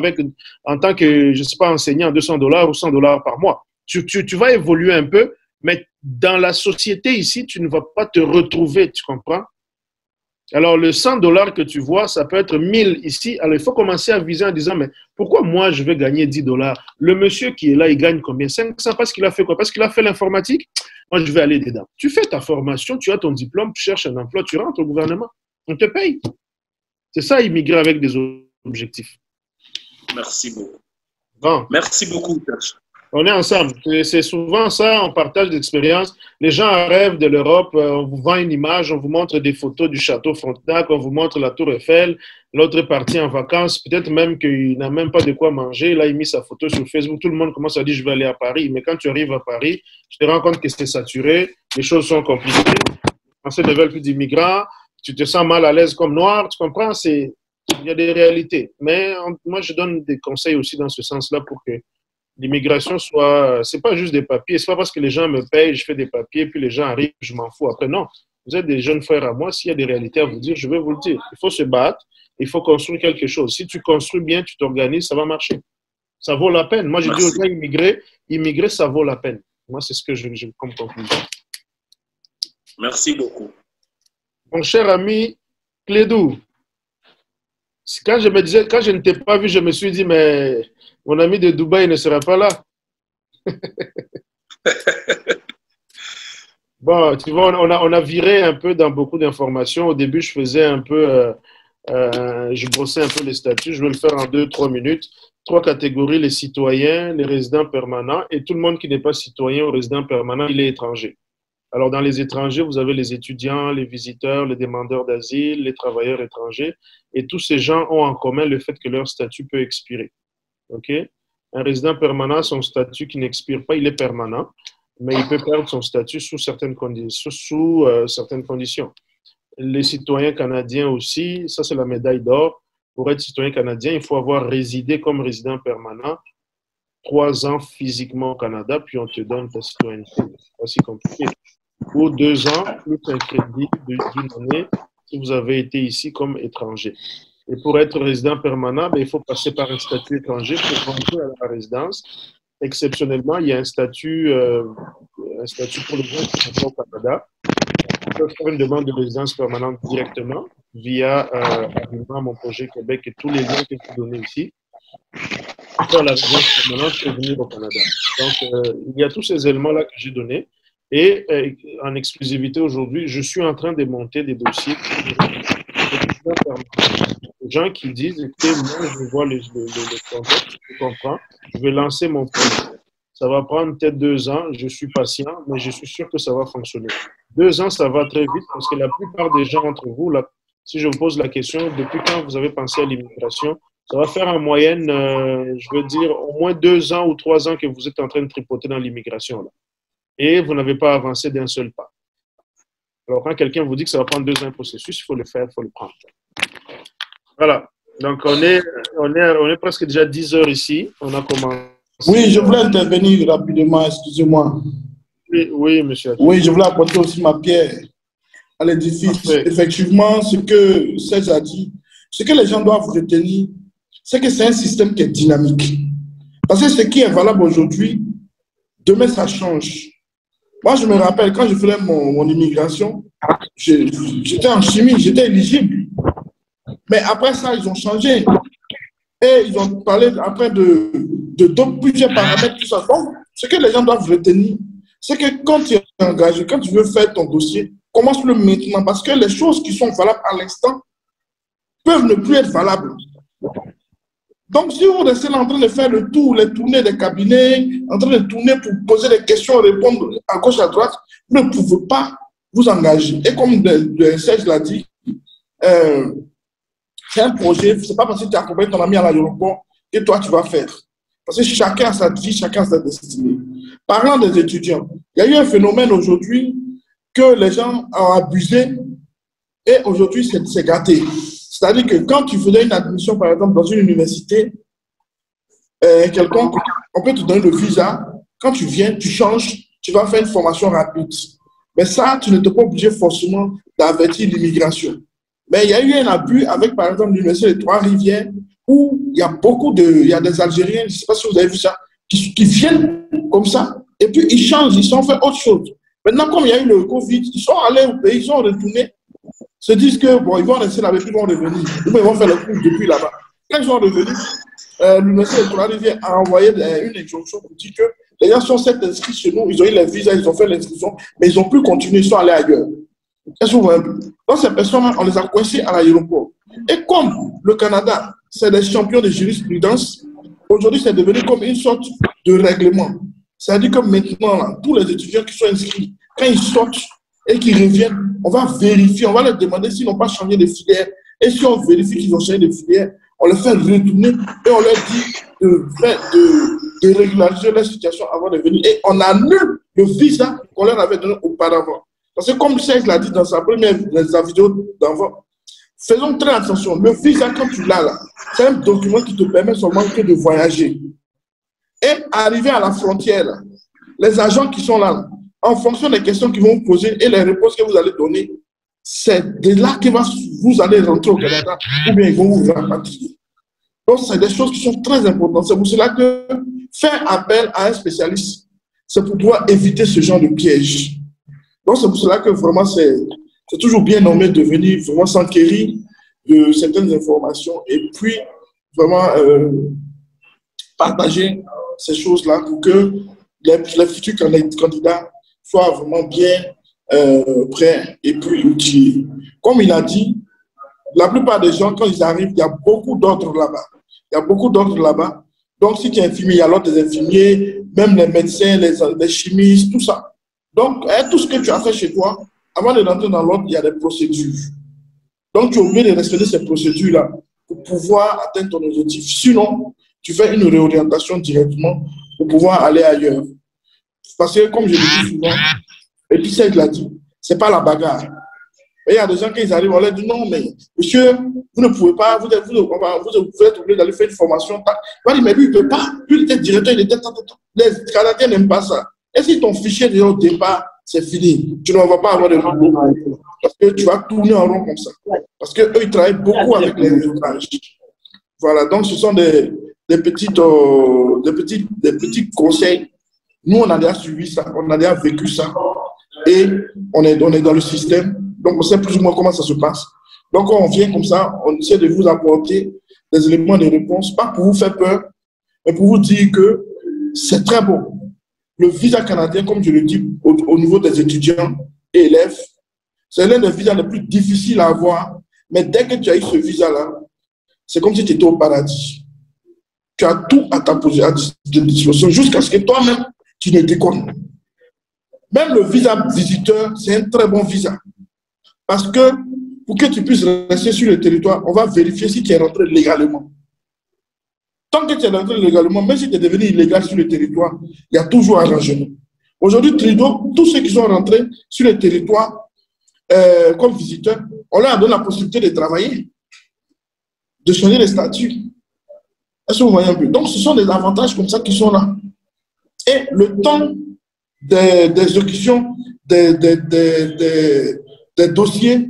Speaker 1: en tant que, je ne sais pas, enseignant 200 $ ou 100 $ par mois. Tu vas évoluer un peu, mais dans la société ici, tu ne vas pas te retrouver, tu comprends? Alors, le 100 $ que tu vois, ça peut être 1000 ici. Alors, il faut commencer à viser en disant, mais pourquoi moi, je vais gagner 10 $? Le monsieur qui est là, il gagne combien? 500 parce qu'il a fait quoi? Parce qu'il a fait l'informatique? Moi, je vais aller dedans. Tu fais ta formation, tu as ton diplôme, tu cherches un emploi, tu rentres au gouvernement. On te paye. C'est ça, immigrer avec des objectifs.
Speaker 3: Merci beaucoup.
Speaker 1: Bon.
Speaker 3: Merci beaucoup, Serge.
Speaker 1: On est ensemble. C'est souvent ça, on partage d'expériences. Les gens rêvent de l'Europe, on vous vend une image, on vous montre des photos du château Frontenac, on vous montre la tour Eiffel, l'autre est parti en vacances, peut-être même qu'il n'a même pas de quoi manger. Là, il met sa photo sur Facebook, tout le monde commence à dire je vais aller à Paris. Mais quand tu arrives à Paris, tu te rends compte que c'est saturé, les choses sont compliquées. Les Français ne veulent plus d'immigrants, tu te sens mal à l'aise comme noir, tu comprends? Il y a des réalités. Mais moi, je donne des conseils aussi dans ce sens-là pour que l'immigration c'est pas juste des papiers, c'est pas parce que les gens me payent, je fais des papiers, puis les gens arrivent, je m'en fous. Après, non. Vous êtes des jeunes frères à moi, s'il y a des réalités à vous dire, je vais vous le dire. Il faut se battre, il faut construire quelque chose. Si tu construis bien, tu t'organises, ça va marcher. Ça vaut la peine. Moi, je dis aux gens, immigrer, ça vaut la peine. Moi, c'est ce que j'ai comme conclusion.
Speaker 3: Merci beaucoup.
Speaker 1: Mon cher ami Clédou, quand je ne t'ai pas vu, je me suis dit, mais mon ami de Dubaï ne sera pas là. Bon, tu vois, on a viré un peu dans beaucoup d'informations. Au début, je faisais un peu, je brossais un peu les statuts. Je vais le faire en 2-3 minutes. 3 catégories, les citoyens, les résidents permanents et tout le monde qui n'est pas citoyen ou résident permanent, il est étranger. Alors, dans les étrangers, vous avez les étudiants, les visiteurs, les demandeurs d'asile, les travailleurs étrangers. Et tous ces gens ont en commun le fait que leur statut peut expirer. OK? Un résident permanent, son statut qui n'expire pas, il est permanent, mais il peut perdre son statut sous certaines conditions. Les citoyens canadiens aussi, ça c'est la médaille d'or. Pour être citoyen canadien, il faut avoir résidé comme résident permanent 3 ans physiquement au Canada, puis on te donne ta citoyenneté. C'est pas si compliqué. Ou 2 ans, plus un crédit d'une année si vous avez été ici comme étranger. Et pour être résident permanent, il faut passer par un statut étranger pour rentrer à la résidence. Exceptionnellement, il y a un statut pour les gens qui sont au Canada. Ils peuvent faire une demande de résidence permanente directement via Arrima, Mon Projet Québec et tous les liens que je vous donne ici. Pour la résidence permanente pour venir au Canada. Donc, il y a tous ces éléments-là que j'ai donnés. Et en exclusivité aujourd'hui, je suis en train de monter des dossiers. gens qui disent, écoutez, moi, je vois le contexte, je comprends, je vais lancer mon projet. Ça va prendre peut-être 2 ans, je suis patient, mais je suis sûr que ça va fonctionner. 2 ans, ça va très vite parce que la plupart des gens entre vous, là, si je vous pose la question, depuis quand vous avez pensé à l'immigration, ça va faire en moyenne, je veux dire, au moins 2 ans ou 3 ans que vous êtes en train de tripoter dans l'immigration, là. Et vous n'avez pas avancé d'un seul pas. Alors, quand quelqu'un vous dit que ça va prendre 2 ans un processus, il faut le faire, il faut le prendre. Voilà. Donc, on est presque déjà 10 heures ici. On a commencé.
Speaker 4: Oui, je voulais intervenir rapidement, excusez-moi.
Speaker 1: Oui, monsieur.
Speaker 4: Oui, je voulais apporter aussi ma pierre à l'édifice.
Speaker 1: Parfait.
Speaker 4: Effectivement, ce que Serge a dit, ce que les gens doivent retenir, c'est que c'est un système qui est dynamique. Parce que ce qui est valable aujourd'hui, demain, ça change. Moi, je me rappelle, quand je faisais mon immigration, j'étais en chimie, j'étais éligible. Mais après ça, ils ont changé. Et ils ont parlé après de plusieurs paramètres, tout ça. Donc, ce que les gens doivent retenir, c'est que quand tu es engagé, quand tu veux faire ton dossier, commence-le maintenant. Parce que les choses qui sont valables à l'instant peuvent ne plus être valables. Donc, si vous restez là en train de faire le tour, les tournées des cabinets, en train de tourner pour poser des questions, répondre à gauche, à droite, vous ne pouvez pas vous engager. Et comme Serge l'a dit, c'est un projet, ce n'est pas parce que tu accompagnes ton ami à l'aéroport que toi, tu vas faire. Parce que chacun a sa vie, chacun a sa destinée. Parlant des étudiants, il y a eu un phénomène aujourd'hui que les gens ont abusé et aujourd'hui, c'est gâté. C'est-à-dire que quand tu faisais une admission, par exemple, dans une université, quelconque, on peut te donner le visa. Quand tu viens, tu changes, tu vas faire une formation rapide. Mais ça, tu n'es pas obligé forcément d'avertir l'immigration. Mais il y a eu un abus avec, par exemple, l'université de Trois-Rivières, où il y a des Algériens, je ne sais pas si vous avez vu ça, qui viennent comme ça, et puis ils changent, ils sont fait autre chose. Maintenant, comme il y a eu le Covid, ils sont allés au pays, ils sont retournés, se disent que bon, ils vont rester là-bas, ils vont revenir. Ils vont faire le cours depuis là-bas. Quand ils sont revenus, l'université de Trois-Rivières a envoyé une injonction pour dire que les gens sont certes inscrits chez nous, ils ont eu les visas, ils ont fait l'inscription, mais ils n'ont plus continué, ils sont allés ailleurs. Est-ce que vous voyez? Donc, ces personnes, on les a coincés à l'aéroport. Et comme le Canada, c'est des champions de jurisprudence, aujourd'hui, c'est devenu comme une sorte de règlement. C'est-à-dire que maintenant, là, tous les étudiants qui sont inscrits, quand ils sortent et qu'ils reviennent, on va vérifier, on va leur demander s'ils n'ont pas changé de filière. Et si on vérifie qu'ils ont changé de filière, on les fait retourner et on leur dit de régulariser leur situation avant de venir. Et on annule le visa qu'on leur avait donné auparavant. Parce que comme Serge l'a dit dans sa première vidéo d'avant, faisons très attention. Le visa, quand tu l'as là, c'est un document qui te permet seulement que de voyager. Et arriver à la frontière, là, les agents qui sont là, en fonction des questions qu'ils vont vous poser et les réponses que vous allez donner, c'est de là que vous allez rentrer au Canada ou bien ils vont vous rapatrier. Donc, c'est des choses qui sont très importantes. C'est pour cela que faire appel à un spécialiste, c'est pour pouvoir éviter ce genre de piège. Donc, c'est pour cela que vraiment, c'est toujours bien nommé de venir vraiment s'enquérir de certaines informations et puis vraiment partager ces choses-là pour que les futurs candidats soient vraiment bien prêts et puis outillés. Comme il a dit, la plupart des gens, quand ils arrivent, il y a beaucoup d'ordres là-bas. Il y a beaucoup d'ordres là-bas. Donc, si tu es infirmier, il y a l'ordre des infirmiers, même les médecins, les chimistes, tout ça. Donc, tout ce que tu as fait chez toi, avant de rentrer dans l'ordre, il y a des procédures. Donc, tu es obligé de respecter ces procédures-là pour pouvoir atteindre ton objectif. Sinon, tu fais une réorientation directement pour pouvoir aller ailleurs. Parce que, comme je le dis souvent, et puis ça, il l'a dit, ce n'est pas la bagarre. Et il y a des gens qui arrivent, on leur dit non, mais monsieur, vous ne pouvez pas, vous êtes obligé d'aller faire une formation. Il va dire, mais lui, il ne peut pas. Lui, il était directeur, il était. Les Canadiens n'aiment pas ça. Et si ton fichier déjà au départ, c'est fini, tu ne vas pas avoir de boulot. Parce que tu vas tourner en rond comme ça. Parce qu'eux, ils travaillent beaucoup avec les réseautages. Voilà, donc ce sont des petits conseils. Nous, on a déjà suivi ça, on a déjà vécu ça. Et on est dans le système. Donc, on sait plus ou moins comment ça se passe. Donc, quand on vient comme ça, on essaie de vous apporter des éléments de réponse, pas pour vous faire peur, mais pour vous dire que c'est très bon. Le visa canadien, comme je le dis, au niveau des étudiants et élèves, c'est l'un des visas les plus difficiles à avoir. Mais dès que tu as eu ce visa-là, c'est comme si tu étais au paradis. Tu as tout à ta disposition jusqu'à ce que toi-même, tu ne déconnes. Même le visa visiteur, c'est un très bon visa. Parce que pour que tu puisses rester sur le territoire, on va vérifier si tu es rentré légalement. Tant que tu es rentré légalement, même si tu es devenu illégal sur le territoire, il y a toujours un arrangement. Aujourd'hui, Trudeau, tous ceux qui sont rentrés sur le territoire comme visiteurs, on leur donne la possibilité de travailler, de changer de statut. Est-ce que vous voyez un peu? Donc, ce sont des avantages comme ça qui sont là. Et le temps d'exécution des dossiers,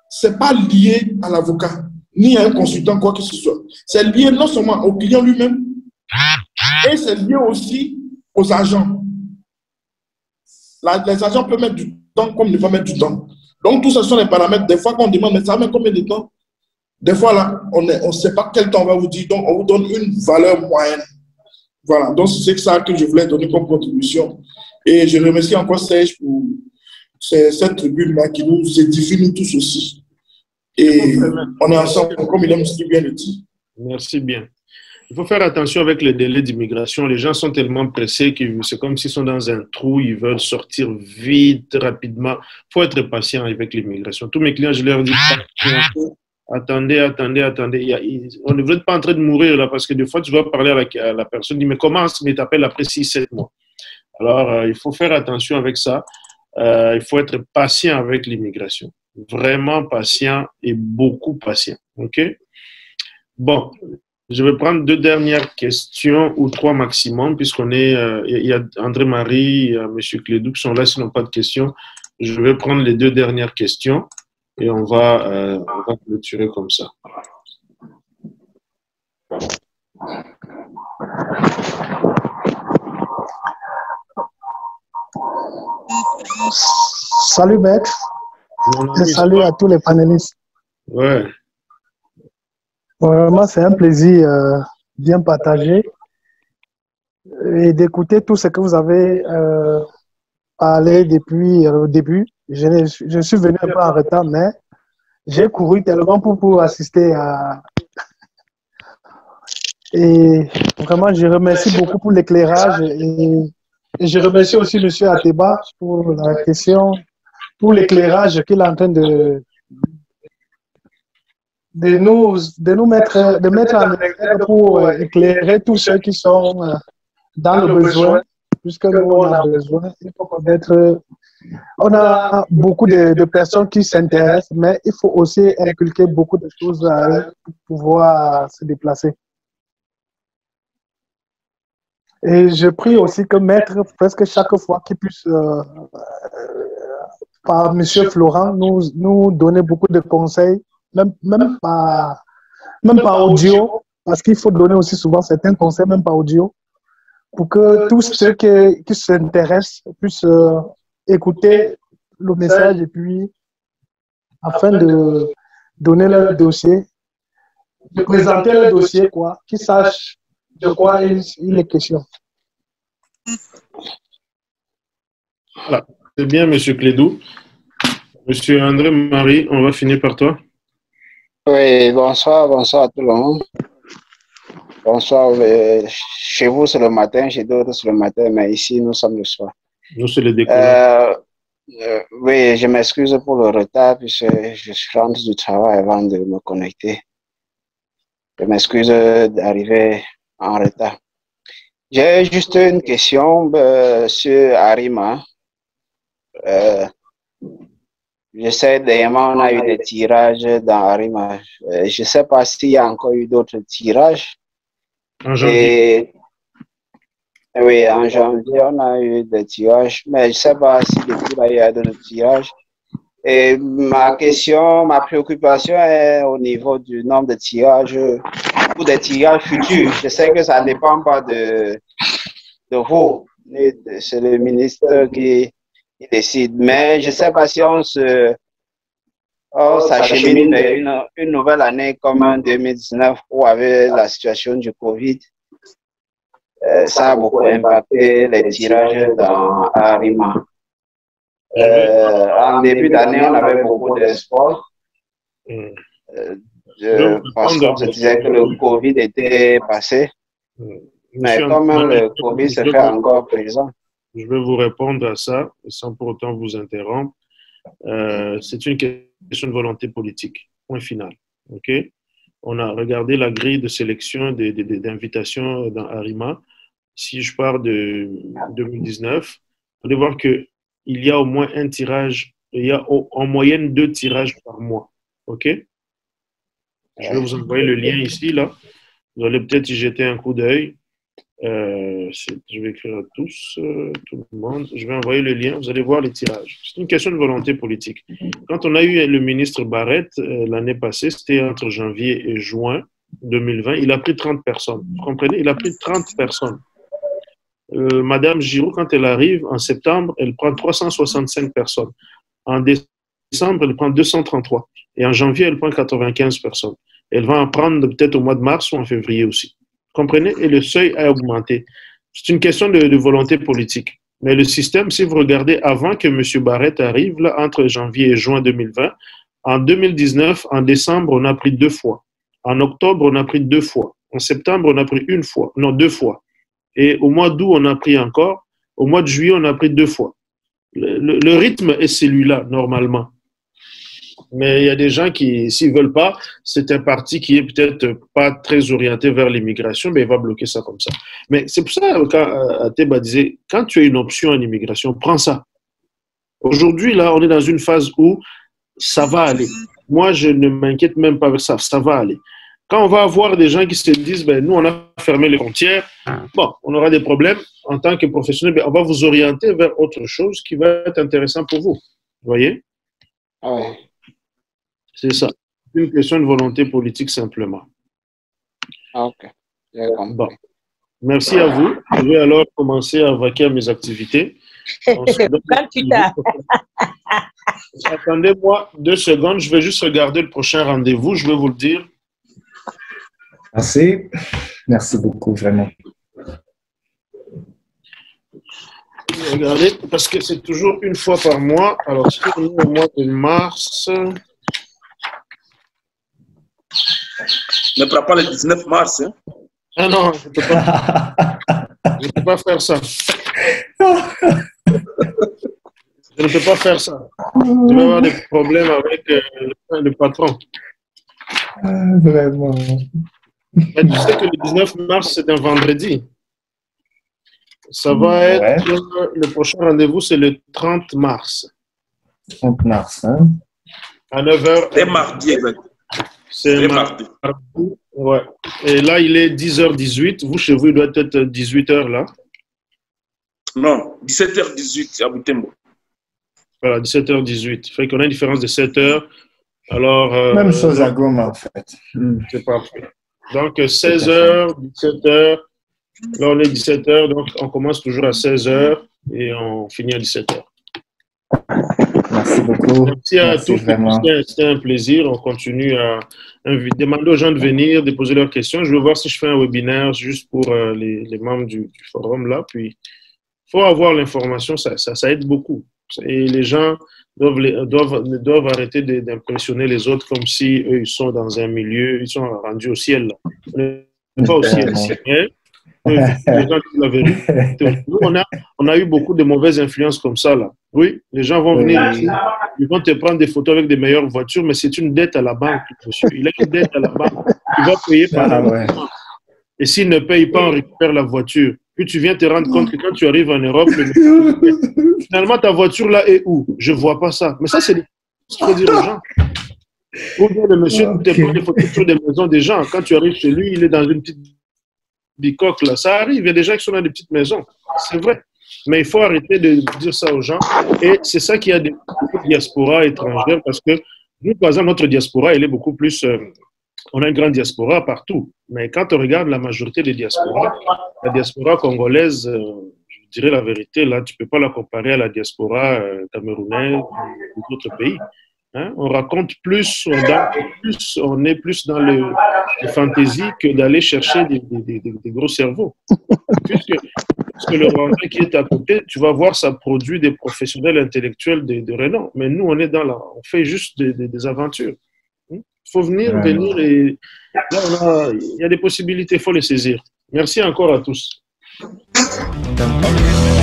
Speaker 4: ce n'est pas lié à l'avocat, ni à un consultant, quoi que ce soit. C'est lié non seulement au client lui-même, et c'est lié aussi aux agents. Les agents peuvent mettre du temps comme ne pas mettre du temps. Donc, tout ça sont les paramètres. Des fois, quand on demande, mais ça met combien de temps? Des fois, là, on ne sait pas quel temps on va vous dire. Donc, on vous donne une valeur moyenne. Voilà. Donc, c'est ça que je voulais donner comme contribution. Et je remercie encore Serge pour cette tribune-là qui nous édifie, nous tous aussi. Et on est ensemble, comme il aime si bien le dire.
Speaker 1: Merci bien. Il faut faire attention avec les délais d'immigration. Les gens sont tellement pressés que c'est comme s'ils sont dans un trou, ils veulent sortir vite, rapidement. Il faut être patient avec l'immigration. Tous mes clients, je leur dis, attendez. On ne veut pas en train de mourir là, parce que des fois, tu dois parler à la personne, dis, mais comment, mais t'appelles après 6-7 mois. Alors, il faut faire attention avec ça. Il faut être patient avec l'immigration. Vraiment patient et beaucoup patient. OK? Bon. Je vais prendre 2 dernières questions ou 3 maximum, puisqu'on est, il y a André-Marie, M. Clédou qui sont là, s'ils n'ont pas de questions. Je vais prendre les 2 dernières questions et on va clôturer comme ça.
Speaker 5: Salut, maître. Et salut à tous les panélistes.
Speaker 1: Ouais.
Speaker 5: Vraiment, c'est un plaisir bien partagé et d'écouter tout ce que vous avez parlé depuis le début. Je suis venu un peu en retard, mais j'ai couru tellement pour assister à... Et vraiment, je remercie beaucoup pour l'éclairage et je remercie aussi M. Ateba pour la question, pour l'éclairage qu'il est en train de mettre en exergue pour éclairer tous ceux qui sont dans le besoin, puisque nous, on a besoin. Il faut connaître. On a beaucoup de personnes qui s'intéressent, mais il faut aussi inculquer beaucoup de choses à eux pour pouvoir se déplacer. Et je prie aussi que Maître, presque chaque fois, qu'il puisse, par M. Florent, nous donner beaucoup de conseils. Même par audio, parce qu'il faut donner aussi souvent certains conseils, même par audio, pour que tous ceux qui s'intéressent puissent écouter le message et puis, afin de donner leur dossier, de présenter leur dossier, qu'ils sachent de quoi il est question.
Speaker 1: Voilà. C'est bien, M. Clédou. M. André-Marie, on va finir par toi.
Speaker 6: Oui, bonsoir à tout le monde. Bonsoir. Chez vous, c'est le matin, chez d'autres, c'est le matin, mais ici, nous sommes le soir.
Speaker 1: Nous, c'est le décollage.
Speaker 6: Oui, je m'excuse pour le retard, puisque je rentre du travail avant de me connecter. Je m'excuse d'arriver en retard. J'ai juste une question sur Arima. Je sais, dernièrement, on a eu des tirages dans Arima. Je ne sais pas s'il y a encore eu d'autres tirages.
Speaker 1: En janvier.
Speaker 6: Oui, en janvier, on a eu des tirages, mais je ne sais pas si depuis là, il y a d'autres tirages. Et ma préoccupation est au niveau du nombre de tirages ou des tirages futurs. Je sais que ça ne dépend pas de vous. C'est le ministre qui décide. Mais je ne sais pas si on s'achemine vers une nouvelle année comme en 2019 où avec la situation du Covid, ça a beaucoup impacté les tirages dans Arima. En début d'année, on avait beaucoup d'espoir. parce qu'on se disait que le Covid était passé. Mais quand même, le Covid se fait encore présent.
Speaker 1: Je vais vous répondre à ça, sans pour autant vous interrompre. C'est une question de volonté politique. Point final. OK? On a regardé la grille de sélection d'invitation dans Arima. Si je pars de 2019, vous allez voir qu'il y a au moins un tirage, il y a en moyenne 2 tirages par mois. OK? Je vais vous envoyer le lien ici, là. Vous allez peut-être y jeter un coup d'œil. Je vais écrire à tous, tout le monde. Je vais envoyer le lien. Vous allez voir les tirages. C'est une question de volonté politique. Quand on a eu le ministre Barrette l'année passée, c'était entre janvier et juin 2020, il a pris 30 personnes. Vous comprenez? Il a pris 30 personnes. Madame Giroux, quand elle arrive en septembre, elle prend 365 personnes. En décembre, elle prend 233. Et en janvier, elle prend 95 personnes. Elle va en prendre peut-être au mois de mars ou en février aussi. Vous comprenez? Et le seuil a augmenté. C'est une question de volonté politique. Mais le système, si vous regardez avant que M. Barrette arrive, là, entre janvier et juin 2020, en 2019, en décembre, on a pris 2 fois. En octobre, on a pris 2 fois. En septembre, on a pris 1 fois. Non, 2 fois. Et au mois d'août, on a pris encore. Au mois de juillet, on a pris 2 fois. Le rythme est celui-là, normalement. Mais il y a des gens qui, s'ils ne veulent pas, c'est un parti qui est peut-être pas très orienté vers l'immigration, mais il va bloquer ça comme ça. Mais c'est pour ça, quand Ateba disait, quand tu as une option en immigration, prends ça. Aujourd'hui, là, on est dans une phase où ça va aller. Moi, je ne m'inquiète même pas avec ça, ça va aller. Quand on va avoir des gens qui se disent, ben, nous, on a fermé les frontières, bon, on aura des problèmes. En tant que professionnel, ben, on va vous orienter vers autre chose qui va être intéressant pour vous. Vous voyez?
Speaker 6: Ouais.
Speaker 1: C'est ça. C'est une question de volonté politique simplement.
Speaker 6: OK.
Speaker 1: Bon. Merci à vous. Je vais alors commencer à vaquer à mes activités. Attendez-moi 2 secondes. Je vais juste regarder le prochain rendez-vous. Je vais vous le dire.
Speaker 2: Merci. Merci beaucoup, vraiment.
Speaker 1: Regardez, parce que c'est toujours 1 fois par mois. Alors, si on est au mois de mars...
Speaker 3: Ne prends pas le 19 mars. Hein?
Speaker 1: Ah non, je ne peux pas faire ça. Je ne peux pas faire ça. Je vais avoir des problèmes avec le patron.
Speaker 2: Vraiment.
Speaker 1: Mais tu sais que le 19 mars, c'est un vendredi. Ça va être, le prochain rendez-vous, c'est le 30 mars.
Speaker 2: 30 mars, hein?
Speaker 1: À 9h.
Speaker 3: C'est mardi, exactement.
Speaker 1: C'est mardi. Ouais. Et là, il est 10h18. Vous, chez vous, il doit être 18h là.
Speaker 3: Non, 17h18 à Butembo.
Speaker 1: Voilà, 17h18. Fait qu'on a une différence de 7 heures. Alors,
Speaker 2: même chose à Goma, en fait.
Speaker 1: C'est parfait. Donc, 16h, 17h. Là, on est 17h. Donc, on commence toujours à 16h et on finit à 17h.
Speaker 2: Merci beaucoup.
Speaker 1: Merci à tous. C'était un plaisir. On continue à demander aux gens de venir, de poser leurs questions. Je vais voir si je fais un webinaire juste pour les membres du forum là. Puis, il faut avoir l'information. Ça aide beaucoup. Et les gens doivent arrêter d'impressionner les autres comme si eux, ils sont dans un milieu, ils sont rendus au ciel. Là. On n'est pas au ciel. Les gens disent la vérité. Nous, on a eu beaucoup de mauvaises influences comme ça. Là. Oui, les gens vont venir ici, ils vont te prendre des photos avec des meilleures voitures, mais c'est une dette à la banque, monsieur. Il a une dette à la banque. Il va payer par Et s'il ne paye pas, on récupère la voiture. Puis tu viens te rendre compte que quand tu arrives en Europe, finalement, ta voiture là est où? Je ne vois pas ça. Mais ça, c'est ce qu'il faut dire aux gens. Ou bien le monsieur te prend des photos sur des maisons des gens. Quand tu arrives chez lui, il est dans une petite bicoque là. Ça arrive, il y a des gens qui sont dans des petites maisons. C'est vrai. Mais il faut arrêter de dire ça aux gens. Et c'est ça qu'il y a des diasporas étrangères parce que nous, par exemple, notre diaspora, elle est beaucoup plus... on a une grande diaspora partout. Mais quand on regarde la majorité des diasporas, la diaspora congolaise, je dirais la vérité, là, tu ne peux pas la comparer à la diaspora camerounaise ou d'autres pays. Hein? On raconte plus, on est plus dans les fantaisies que d'aller chercher des gros cerveaux. Puisque le Rwandais qui est à côté, tu vas voir, ça produit des professionnels intellectuels de renom. Mais nous, on est on fait juste des aventures. Il faut venir et là, il y a des possibilités, il faut les saisir. Merci encore à tous.
Speaker 2: Donc,